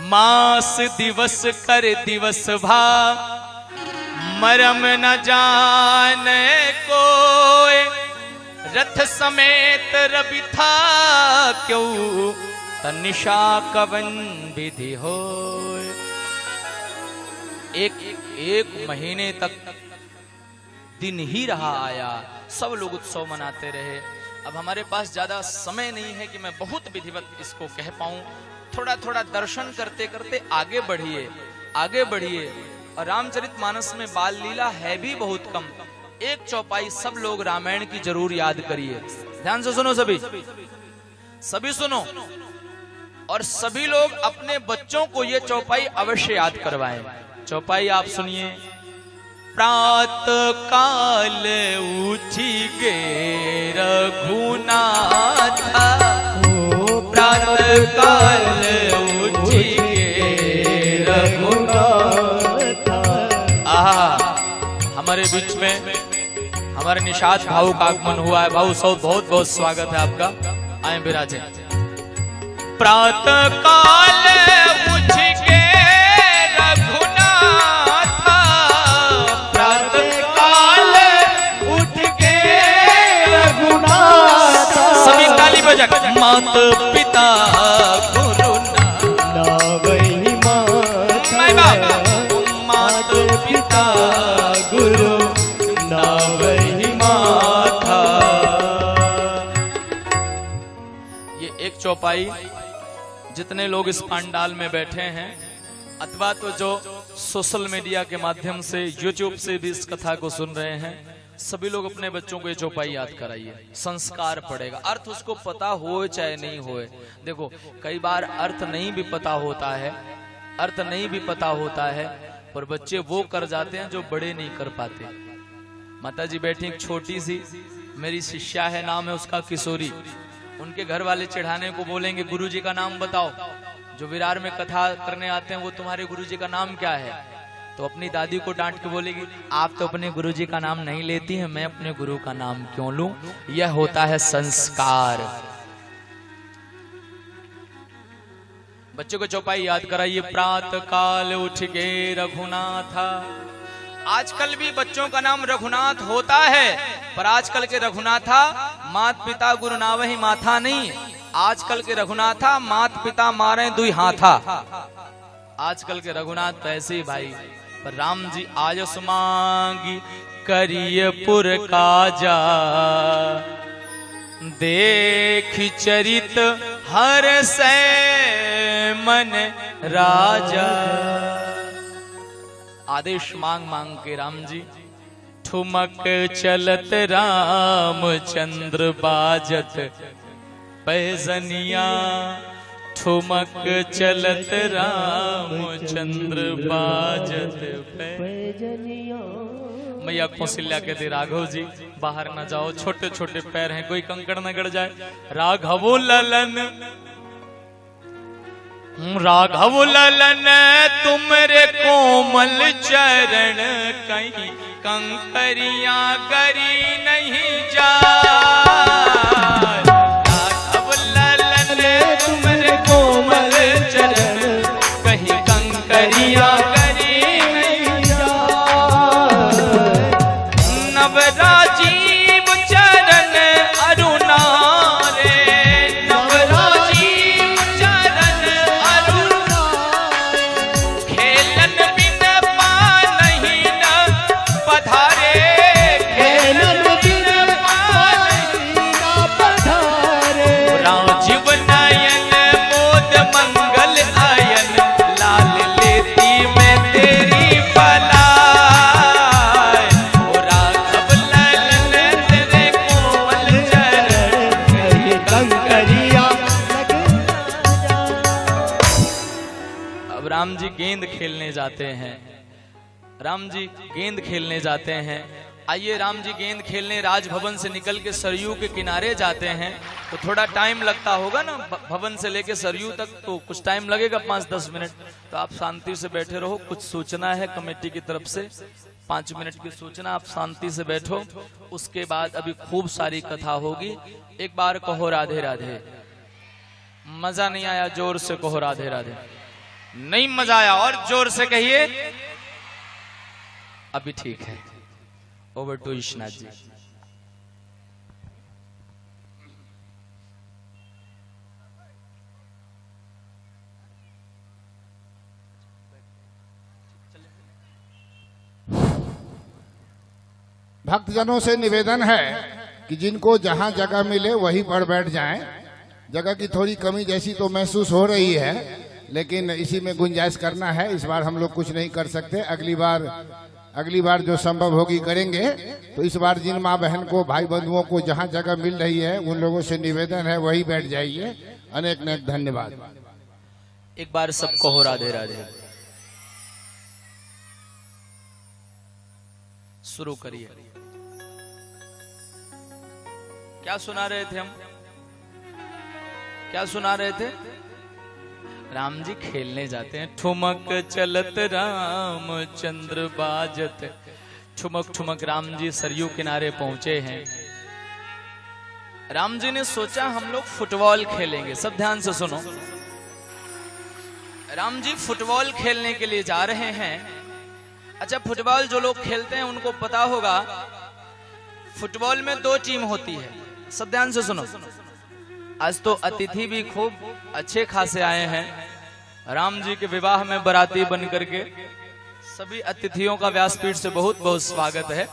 मास दिवस कर दिवस भा, मरम न जाने कोय, रथ समेत रवि था क्यों, तनिषा कवन विधि हो। एक महीने तक दिन ही रहा आया, सब लोग उत्सव मनाते रहे। अब हमारे पास ज्यादा समय नहीं है कि मैं बहुत विधिवत इसको कह पाऊं। थोड़ा थोड़ा दर्शन करते करते आगे बढ़िए, आगे बढ़िए। और रामचरितमानस में बाल लीला है भी बहुत कम। एक चौपाई सब लोग रामायण की जरूर याद करिए। ध्यान से सुनो, सभी सुनो, और सभी लोग अपने बच्चों को ये चौपाई अवश्य याद करवाएं। चौपाई आप सुनिए। प्रात काल उठी गे रघुनाथ, प्रात काल उठी गे रघुनाथ। हमारे बीच में हमारे निषाद भाऊ का आगमन हुआ है। भाऊ सब बहुत बहुत स्वागत है आपका, आए विराजे। प्रात काल उठ के रघुनाथ, प्रात काल उठ के रघुनाथ। सभी ताली बजा। मात पिता गुरु नावहि मात पिता गुरु नावहि माता। ये एक चौपाई जितने लोग इस पंडाल में बैठे हैं, अथवा तो जो सोशल मीडिया के माध्यम से, यूट्यूब से भी इस कथा को सुन रहे हैं, सभी लोग अपने बच्चों को ये चौपाई याद कराइए। संस्कार पड़ेगा, अर्थ उसको पता हो चाहे नहीं होए। देखो कई बार अर्थ नहीं भी पता होता है, अर्थ नहीं भी पता होता है, पर बच्चे वो कर जाते हैं जो बड़े नहीं कर पाते। माता जी बैठी एक छोटी सी मेरी शिष्या है, नाम है उसका किशोरी। उनके घर वाले चढ़ाने को बोलेंगे गुरुजी का नाम बताओ, जो विरार में कथा करने आते हैं वो तुम्हारे गुरुजी का नाम क्या है? तो अपनी दादी को डांट के बोलेगी आप तो अपने गुरुजी का नाम नहीं लेती हैं, मैं अपने गुरु का नाम क्यों लूं? यह होता है संस्कार। बच्चों को चौपाई याद कराइए। प्रातः काल उठ के रघुनाथा। आजकल भी बच्चों का नाम रघुनाथ होता है, पर आजकल के रघुनाथा मात पिता गुरु नावहि माथा नहीं। आजकल के रघुनाथा मात पिता मारे दुई हाथा। आजकल के रघुनाथ तो ऐसे ही भाई। पर राम जी आयस मांगी करिय पुर काजा, देख चरित हर से मन राजा। आदेश मांग मांग के राम जी ठुमक चलत रामचंद्र बाजत पैजनिया। ठुमक चलत रामचंद्र बाजत पैजनिया। मैया कौशल्या कहते राघव जी बाहर न जाओ, छोटे छोटे पैर हैं, कोई कंकड़ न गड़ जाए। राघव ललन, राघव ललन तुमरे कोमल चरण, कहीं कंकरिया करी नहीं जा। राघव ललन तुमरे कोमल चरण, कहीं कंकरिया करी नहीं जा। नवराजीव चरण अरुणा रे, नवराजीव चरण अरुणा। खेलन बिन पानहि न पधारे, खेलन बिन पानहि न पधारे। राजीव नयन मोद मंगल अयन, लाल लेती में तेरी पलाय। राम जी गेंद खेलने जाते हैं। राम जी गेंद खेलने जाते हैं। आइए राम जी गेंद खेलने राजभवन से निकल के सरयू के किनारे जाते हैं, तो थोड़ा टाइम लगता होगा ना भवन से लेके सरयू तक, तो कुछ टाइम लगेगा 5-10 मिनट। तो आप शांति से बैठे रहो, कुछ सूचना है कमेटी की तरफ से, 5 मिनट की सूचना, आप शांति से बैठो। उसके बाद अभी खूब सारी कथा होगी। एक बार कहो राधे राधे। मजा नहीं आया जोर से कहो राधे राधे। नहीं मजा आया और जोर से कहिए। अभी ठीक है। ओवर टू ईशनाथ जी। भक्तजनों से निवेदन है कि जिनको जहां जगह मिले वहीं पर बैठ जाएं। जगह की थोड़ी कमी जैसी तो महसूस हो रही है, लेकिन इसी में गुंजाइश करना है। इस बार हम लोग कुछ नहीं कर सकते, अगली बार जो संभव होगी करेंगे। तो इस बार जिन माँ बहन को, भाई बंधुओं को जहां जगह मिल रही है, उन लोगों से निवेदन है वही बैठ जाइए। अनेक अनेक धन्यवाद। एक बार सबको हो राधे राधे। शुरू करिए। क्या सुना रहे थे हम? क्या सुना रहे थे? राम जी खेलने जाते हैं। ठुमक चलत रामचंद्र बाजत। ठुमक ठुमक राम जी सरयू किनारे पहुंचे हैं। राम जी ने सोचा हम लोग फुटबॉल खेलेंगे। सब ध्यान से सुनो। राम जी फुटबॉल खेलने के लिए जा रहे हैं। अच्छा, फुटबॉल जो लोग खेलते हैं उनको पता होगा, फुटबॉल में 2 टीम होती है। सब ध्यान से सुनो। आज तो अतिथि भी खूब अच्छे खासे आए हैं। राम जी के विवाह में बाराती बन करके सभी अतिथियों का व्यासपीठ से बहुत बहुत स्वागत है।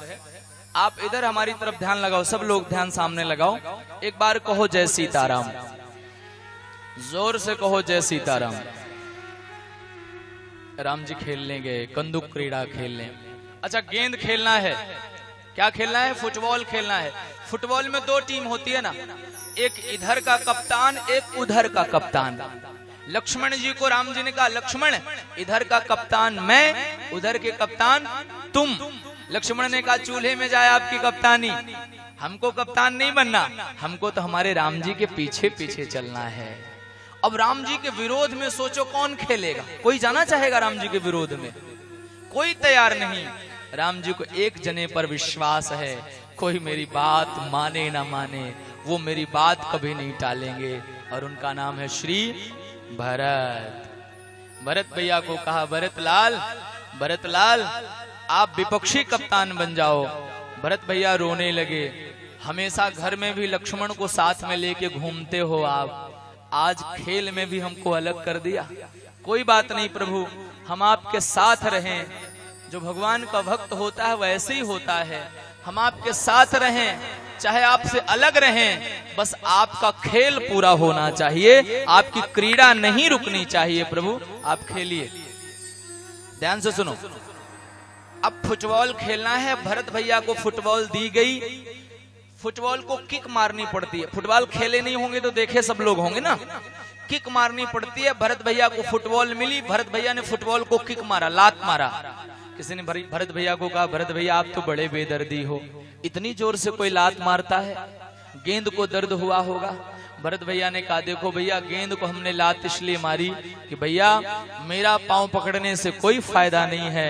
आप इधर हमारी तरफ ध्यान लगाओ, सब लोग ध्यान सामने लगाओ। एक बार कहो जय सीताराम। जोर से कहो जय सीताराम। राम जी खेलने गए, कंदुक क्रीड़ा खेलने। अच्छा, गेंद खेलना है। क्या खेलना है? फुटबॉल खेलना है। फुटबॉल में 2 टीम होती है ना, एक इधर का कप्तान, एक उधर का कप्तान। लक्ष्मण जी को राम जी ने कहा, लक्ष्मण इधर का कप्तान मैं, उधर के कप्तान तुम। लक्ष्मण ने कहा, चूल्हे में जाए आपकी कप्तानी, हमको कप्तान नहीं बनना, हमको तो हमारे राम जी के पीछे पीछे चलना है। अब राम जी के विरोध में सोचो कौन खेलेगा? कोई जाना चाहेगा राम जी के विरोध में? कोई तैयार नहीं। राम जी को एक जने पर विश्वास है, कोई मेरी बात माने ना माने, वो मेरी बात कभी नहीं टालेंगे। और उनका नाम है श्री भरत भैया को कहा, भरत लाल आप विपक्षी कप्तान बन जाओ। भरत भैया रोने लगे, हमेशा घर में भी लक्ष्मण को साथ में लेके घूमते हो आप, आज खेल में भी हमको अलग कर दिया। कोई बात नहीं प्रभु, हम आपके साथ रहें। जो भगवान का भक्त होता है वैसे ही होता है, हम आपके साथ रहें, चाहे आपसे अलग रहें, बस आपका खेल पूरा होना चाहिए, आपकी क्रीड़ा नहीं रुकनी चाहिए। प्रभु आप खेलिए। ध्यान से सुनो, अब फुटबॉल खेलना है। भरत भैया को फुटबॉल दी गई, फुटबॉल को किक मारनी पड़ती है। फुटबॉल खेले नहीं होंगे तो देखे सब लोग होंगे ना, किक मारनी पड़ती है। भरत भैया को फुटबॉल मिली, भरत भैया ने फुटबॉल को किक मारा, लात मारा। किसी ने भरत भैया को कहा, भरत भैया आप तो बड़े बेदर्दी हो, इतनी जोर से कोई लात मारता है, गेंद को दर्द हुआ होगा। भरत भैया ने कहा, देखो भैया गेंद को हमने लात इसलिए मारी कि भैया मेरा पांव पकड़ने से कोई फायदा नहीं है,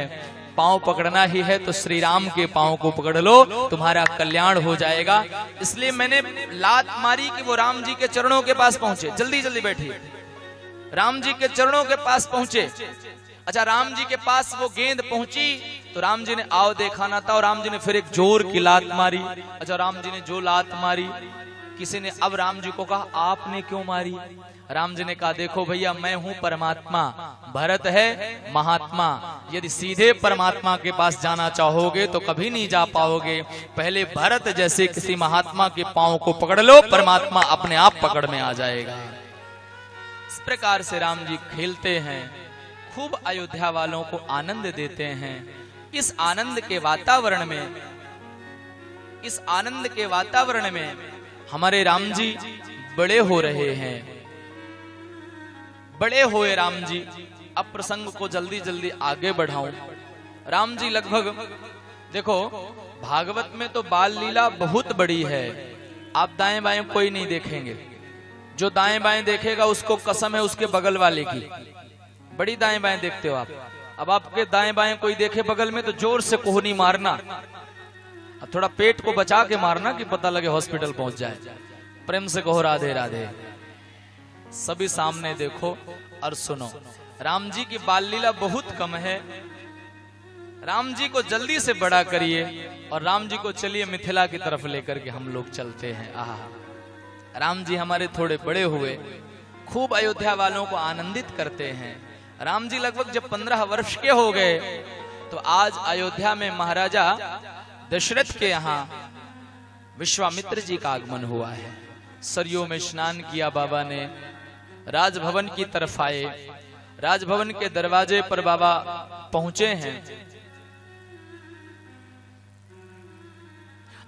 पांव पकड़ना ही है तो श्री राम के पांव को पकड़ लो, तुम्हारा कल्याण हो जाएगा। इसलिए मैंने लात मारी कि वो राम जी के चरणों के पास पहुंचे। जल्दी जल्दी बैठिए। राम जी के चरणों के पास पहुंचे। अच्छा, राम जी के पास वो गेंद पहुंची तो राम जी ने आओ देखा ना था, और राम जी ने फिर एक जोर की लात मारी। अच्छा, राम जी ने जो लात मारी, किसी ने अब राम जी को कहा, आपने क्यों मारी? राम जी ने कहा, देखो भैया मैं हूं परमात्मा, भरत है महात्मा, यदि सीधे परमात्मा के पास जाना चाहोगे तो कभी नहीं जा पाओगे, पहले भरत जैसे किसी महात्मा के पांव को पकड़ लो, परमात्मा अपने आप पकड़ में आ जाएगा। इस प्रकार से राम जी खेलते हैं, खूब अयोध्या वालों को आनंद देते हैं। इस आनंद के वातावरण में हमारे राम जी बड़े हो रहे हैं, बड़े हुए राम जी। अब प्रसंग को जल्दी जल्दी आगे बढ़ाऊं। राम जी लगभग देखो, भागवत में तो बाल लीला बहुत बड़ी है, आप दाएं बाएं कोई नहीं देखेंगे। जो दाएं बाएं देखेगा उसको कसम है उसके बगल वाले की, बड़ी दाएं बाएं देखते हो आप। अब आपके दाएं बाएं कोई देखे बगल में तो जोर से कोहनी मारना, अब थोड़ा पेट को बचा के मारना कि पता लगे हॉस्पिटल पहुंच जाए। प्रेम से कहो राधे राधे। सभी सामने देखो और सुनो। राम जी की बाल लीला बहुत कम है, राम जी को जल्दी से बड़ा करिए और राम जी को चलिए मिथिला की तरफ लेकर के हम लोग चलते हैं। आहा, राम जी हमारे थोड़े बड़े हुए, खूब अयोध्या वालों को आनंदित करते हैं। राम जी लगभग जब 15 वर्ष के हो गए तो आज अयोध्या में महाराजा दशरथ के यहाँ विश्वामित्र जी का आगमन हुआ है। सरयू में स्नान किया बाबा ने, राजभवन की तरफ आए, राजभवन के दरवाजे पर बाबा पहुंचे हैं।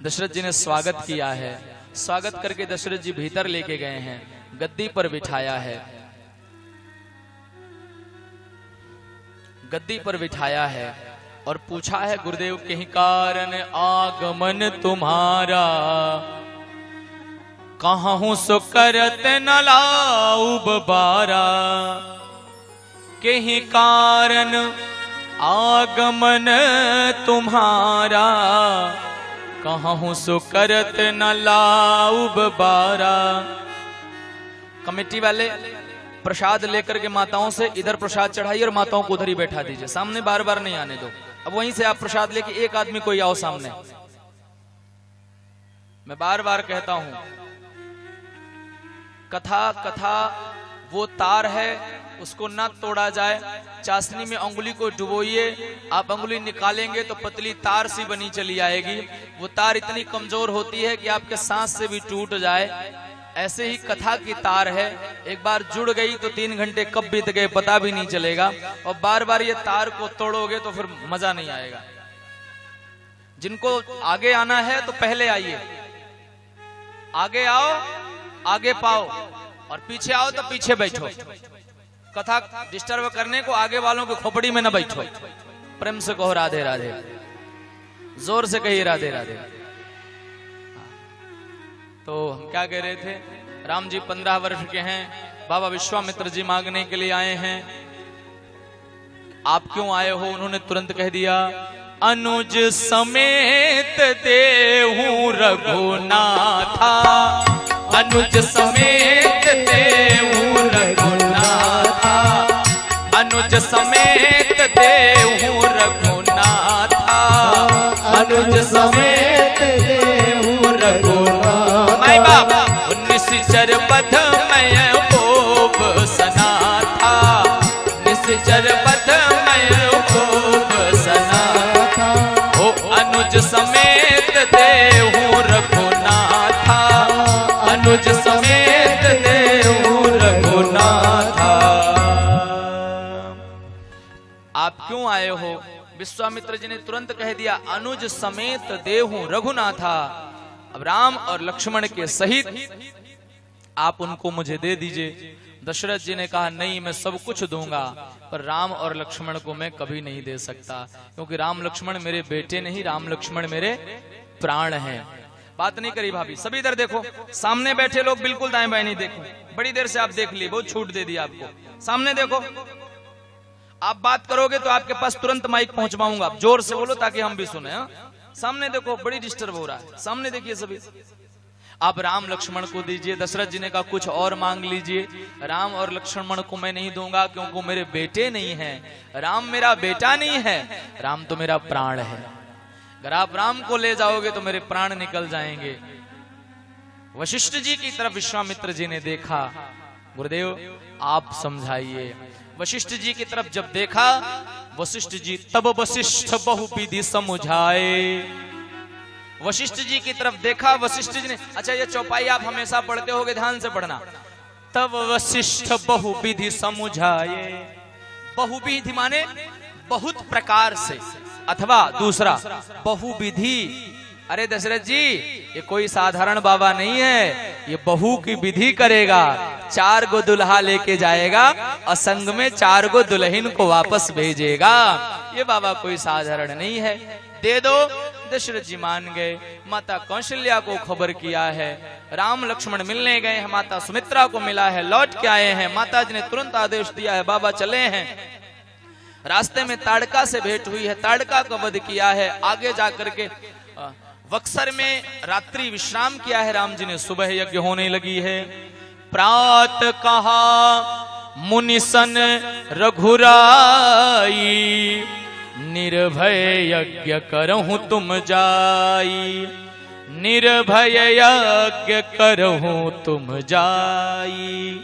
दशरथ जी ने स्वागत किया है, स्वागत करके दशरथ जी भीतर लेके गए हैं, गद्दी पर बिठाया है, गद्दी पर बिठाया है और पूछा है, गुरुदेव कहीं कारण आगमन तुम्हारा, कहाँ हूं सो करत न लाऊब बारा, कहीं कारण आगमन तुम्हारा, कहाँ हूं सो करत न लाऊब बारा। कमेटी वाले प्रसाद लेकर के माताओं से इधर प्रसाद चढ़ाइए और माताओं को उधर ही बैठा दीजिए, सामने बार बार नहीं आने दो। अब वहीं से आप प्रसाद लेके एक आदमी कोई आओ सामने। मैं बार बार कहता हूं, कथा वो तार है, उसको ना तोड़ा जाए। चाशनी में अंगुली को डुबोइए, आप अंगुली निकालेंगे तो पतली तार सी बनी चली आएगी। वो तार इतनी कमजोर होती है कि आपके सांस से भी टूट जाए। ऐसे ही कथा की तार है, एक बार जुड़ गई तो 3 घंटे कब बीत गए पता भी नहीं चलेगा, और बार बार ये तार को तोड़ोगे तो फिर मजा नहीं आएगा। जिनको आगे आना है तो पहले आइए, आगे आओ आगे पाओ, और पीछे आओ तो पीछे बैठो। कथा डिस्टर्ब करने को आगे वालों की खोपड़ी में न बैठो। प्रेम से कहो राधे राधे, जोर से कहिए राधे राधे। तो हम क्या कह रहे थे, राम जी 15 वर्ष के हैं, बाबा विश्वामित्र जी मांगने के लिए आए हैं। आप क्यों आए हो? उन्होंने तुरंत कह दिया, अनुज समेत देहूं रघुनाथा, अनुज समेत देहूं रघुनाथा, अनुज समेत देहूं रघुनाथा, अनुज समेत देहूं रघुनाथा। माई बाप निश्चर बध मैं भोग सना था, निश्चर बध मैं भोग सना था। ओ अनुज समेत देहूं रघुनाथा, अनुज समेत देहूं रघुनाथा। आप क्यों आए हो? विश्वामित्र जी ने तुरंत कह दिया, अनुज समेत देहूं रघुनाथा। अब राम और लक्ष्मण के सहित आप उनको मुझे दे दीजिए। दशरथ जी ने कहा, नहीं, मैं सब कुछ दूंगा, पर राम और लक्ष्मण को मैं कभी नहीं दे सकता, क्योंकि राम लक्ष्मण मेरे बेटे नहीं, राम लक्ष्मण मेरे प्राण हैं। बात नहीं करी भाभी। सभी इधर देखो, सामने बैठे लोग बिल्कुल दाएं बाएं नहीं देखो। बड़ी देर से आप देख लिए, बहुत छूट दे दी आपको। सामने देखो, आप बात करोगे तो आपके पास तुरंत माइक पहुंचवाऊंगा। आप जोर से बोलो ताकि हम भी सुने। सामने देखो, बड़ी डिस्टर्ब हो रहा है। सामने देखिए सभी। आप राम लक्ष्मण को दीजिए। दशरथ जी ने कहा, कुछ और मांग लीजिए। राम और लक्ष्मण को मैं नहीं दूंगा, क्योंकि वो मेरे बेटे नहीं हैं। राम मेरा बेटा नहीं है, राम तो मेरा प्राण है। अगर आप राम को ले जाओगे तो मेरे प्राण निकल जाएंगे। वशिष्ठ जी की तरफ विश्वामित्र जी ने देखा, गुरुदेव आप समझाइए। वशिष्ठ जी की तरफ जब देखा, वशिष्ठ जी तब वशिष्ठ बहुविधि समझाए। वशिष्ठ जी की तरफ देखा, वशिष्ठ जी ने, अच्छा ये चौपाई आप हमेशा पढ़ते होगे, ध्यान से पढ़ना। तब वशिष्ठ बहुविधि समझाए। बहुविधि माने बहुत प्रकार से, अथवा दूसरा बहुविधि। अरे दशरथ जी, ये कोई साधारण बाबा नहीं है, ये बहू की विधि करेगा। 4 गो दुल्हा लेके जाएगा, असंग में 4 गो दुल्हन को वापस भेजेगा। ये बाबा कोई साधारण नहीं है, दे दो। दशरथ जी मान गए। माता कौशल्या को खबर किया है, राम लक्ष्मण मिलने गए हैं, माता सुमित्रा को मिला है, लौट के आए हैं। माता जी ने तुरंत आदेश दिया है, बाबा चले हैं। रास्ते में ताड़का से भेंट हुई है, ताड़का का वध किया है। आगे जाकर के बक्सर में रात्रि विश्राम किया है राम जी ने। सुबह यज्ञ होने लगी है। प्रात कहा मुनिसन रघुराई, निर्भय यज्ञ करहूं तुम जाई, निर्भय यज्ञ करहूं तुम जाई।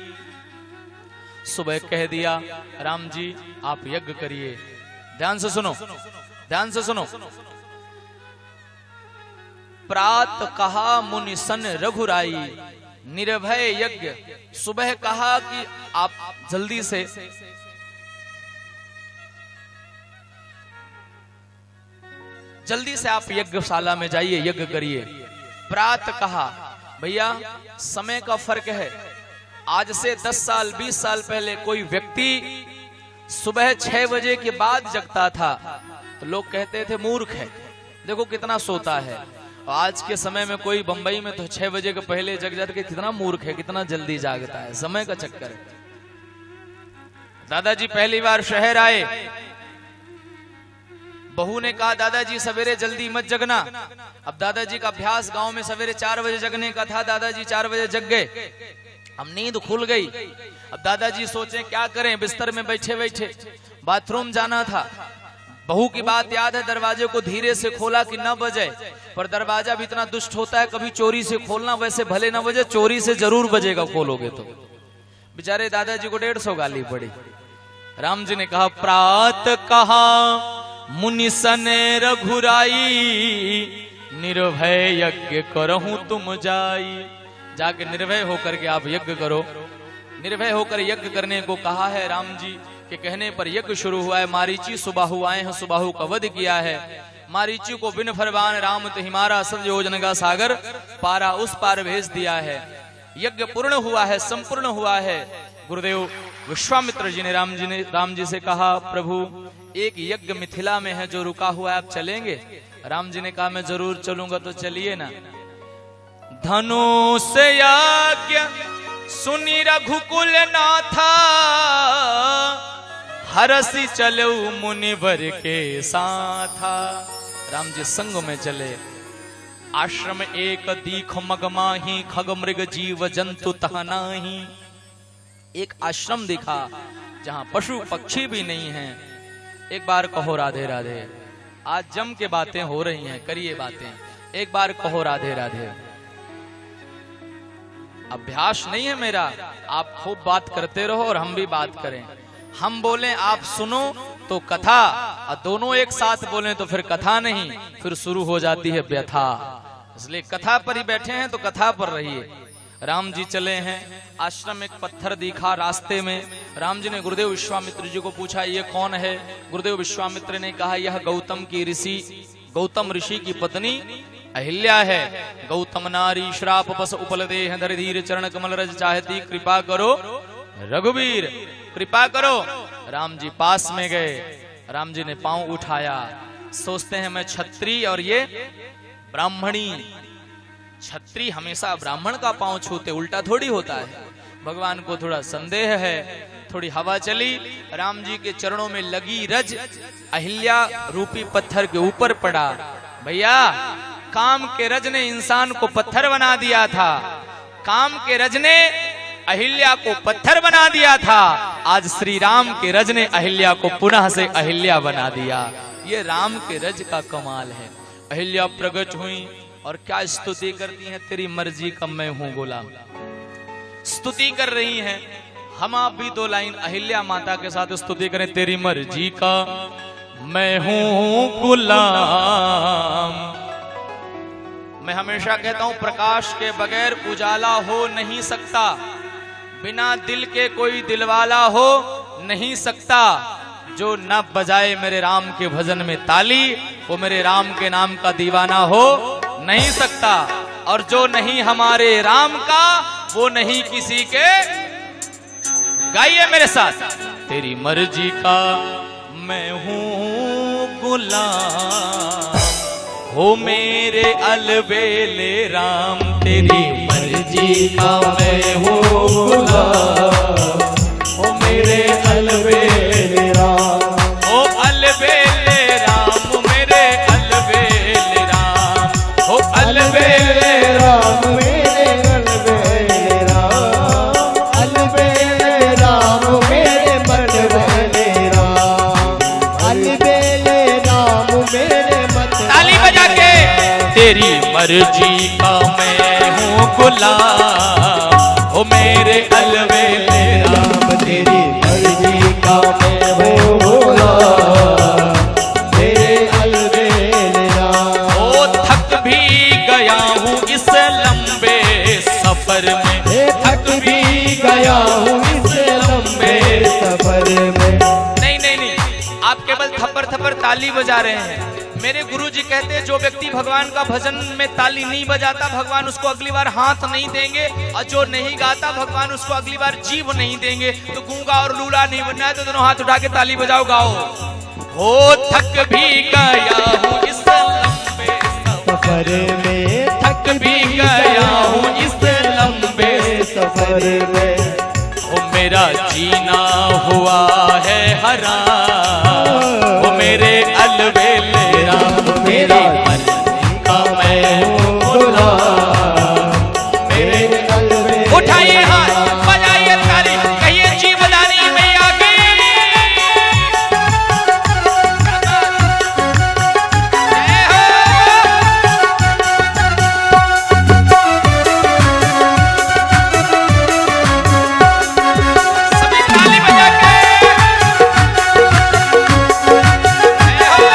सुबह कह दिया, राम जी आप यज्ञ करिए। ध्यान से सुनो, ध्यान से सुनो। प्रात कहा मुनिसन रघुराई, निर्भय यज्ञ। सुबह कहा कि आप जल्दी से आप यज्ञशाला में जाइए, यज्ञ करिए। प्रात कहा, भैया समय का फर्क है। आज से 10 साल 20 साल पहले कोई व्यक्ति सुबह 6 बजे के बाद जगता था तो लोग कहते थे मूर्ख है, देखो कितना सोता है। आज के समय में कोई बंबई में तो 6 बजे के पहले जग जाते कि कितना मूर्ख है, कितना जल्दी जागता है। समय का चक्कर है। दादाजी पहली बार शहर आए, बहू ने कहा दादाजी सवेरे जल्दी मत जगना। अब दादाजी का अभ्यास गांव में सवेरे 4 बजे जगने का था, दादाजी 4 बजे जग गए। अब नींद खुल गई। अब दादाजी सोचे क्या करें, बिस्तर में बैठे बैठे बाथरूम जाना था। बहू की बात याद है, दरवाजे को धीरे से खोला कि न बजे, पर दरवाजा भी इतना दुष्ट होता है, कभी चोरी से खोलना, वैसे भले न बजे, चोरी से जरूर बजेगा खोलोगे तो। बेचारे दादाजी को 150 गाली पड़ी। राम जी ने कहा, प्रात कहा मुनिसन रघुराई, निर्भय यज्ञ करहूं तुम जाई। जाके निर्भय होकर के आप यज्ञ करो। निर्भय होकर यज्ञ करने को कहा है। राम जी के कहने पर यज्ञ शुरू हुआ है। मारीची सुबाहु आए हैं, सुबाहु का वध किया है। मारीची को बिन फरमान राम तिहिमारा सब योजन का सागर पारा उस पार भेज दिया है। यज्ञ पूर्ण हुआ है, संपूर्ण हुआ है। गुरुदेव विश्वामित्र जी ने राम जी से कहा, प्रभु एक यज्ञ मिथिला में है जो रुका हुआ है, आप चलेंगे? राम जी ने कहा, मैं जरूर चलूंगा। तो चलिए ना। धनुष यज्ञ सुनी रघुकुल नाथा, हरसी चलो मुनिवर के साथा। राम जी संग में चले। आश्रम एक दीख मगमाही, खग मृग जीव जंतु तह नाही। एक आश्रम दिखा जहां पशु पक्षी भी नहीं हैं। एक बार कहो राधे राधे। आज जम के बातें हो रही हैं, करिए बातें। एक बार कहो राधे राधे। अभ्यास नहीं है मेरा, आप खूब बात करते रहो और हम भी बात करें। हम बोलें आप सुनो तो कथा, और दोनों एक साथ बोलें तो फिर कथा नहीं, फिर शुरू हो जाती है व्यथा। इसलिए कथा पर ही बैठे हैं तो कथा पर रहिए। राम जी चले हैं, आश्रम एक पत्थर दिखा रास्ते में। राम जी ने गुरुदेव विश्वामित्र जी को पूछा ये कौन है? गुरुदेव विश्वामित्र ने कहा यह गौतम ऋषि की पत्नी अहिल्या है। गौतम नारी श्राप बस उपल देह धर धीर चरण कमल रज चाहती कृपा करो रघुवीर, कृपा करो। राम जी पास में गए, राम जी ने पांव उठाया। सोचते हैं मैं छत्री और ये ब्राह्मणी। छत्री हमेशा ब्राह्मण का पांव छूते, उल्टा थोड़ी होता है। भगवान को थोड़ा संदेह है। थोड़ी हवा चली, राम जी के चरणों में लगी रज अहिल्या रूपी पत्थर के ऊपर पड़ा। भैया काम के रज ने इंसान को पत्थर बना दिया था, काम के रज ने अहिल्या को पत्थर बना दिया था। आज श्री राम के रज ने अहिल्या को पुनः से अहिल्या बना दिया। ये राम के रज का कमाल है। अहिल्या प्रकट हुई और क्या स्तुति करती हैं, तेरी मर्जी का मैं हूं गुलाम। स्तुति कर रही हैं। हम आप भी दो लाइन अहिल्या माता के साथ स्तुति करें, तेरी मर्जी का मैं हूं गुलाम। मैं हमेशा कहता हूं प्रकाश के बगैर उजाला हो नहीं सकता, बिना दिल के कोई दिलवाला हो नहीं सकता। जो न बजाए मेरे राम के भजन में ताली, वो मेरे राम के नाम का दीवाना हो नहीं सकता। और जो नहीं हमारे राम का, वो नहीं किसी के। गाइए मेरे साथ, तेरी मर्जी का मैं हूं गुलाम, हो मेरे अलबेले राम। तेरी मर्जी का मैं हूँ गुलाम, ओ मेरे अलबेले राम। ओ अलबेले राम, मेरे अलबेले राम। ओ अलबेले राम मेरे अलबेले राम, अलबेले राम मेरे मनबेले राम, अलबेले राम मेरे मत। ताली बजा के, तेरी मर्जी का मैं हूँ गुलाम, ओ मेरे अलबेले राम। तेरी मर्जी का मैं हूँ गुलाम, मेरे अलबेले राम। ओ थक भी गया हूँ इस लंबे सफर में, थक भी गया हूँ इस लंबे सफर में। नहीं नहीं नहीं, आप केवल थप्पर थप्पर ताली बजा रहे हैं। मेरे गुरुजी कहते हैं जो व्यक्ति भगवान का भजन में ताली नहीं बजाता, भगवान उसको अगली बार हाथ नहीं देंगे। और जो नहीं गाता, भगवान उसको अगली बार जीभ नहीं देंगे। तो गूंगा और लूला नहीं बनना है तो दोनों हाथ उठा के ताली बजाओ, गाओ। हो थक भी गया हूँ इस लंबे सफर में, थक भी गया हूँ इस लंबे सफर में। ओ मेरा जीना हुआ है हराम, ओ मेरे अलबेले राम। मेरी मर्जी का मैं हूँ गुलाम, मेरे अलबेले। उठाइए हाथ, बजाइए ताली, कहिए जीवदानी मैया की। जय हो। सभी ताली बजा के। जय हो।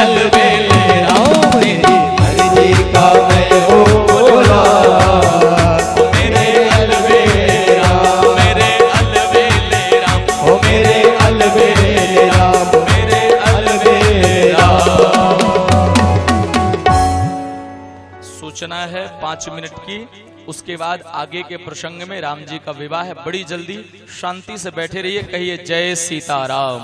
अलबेले राम, मेरी मर्जी का मैं हूँ बोला। मेरे अलबेले राम, मेरे अलबेले राम, ओ मेरे अलबेले राम, मेरे अलबेले राम। सूचना है 5 मिनट की, उसके बाद आगे के प्रसंग में राम जी का विवाह है। बड़ी जल्दी शांति से बैठे रहिए, कहिए जय सीताराम।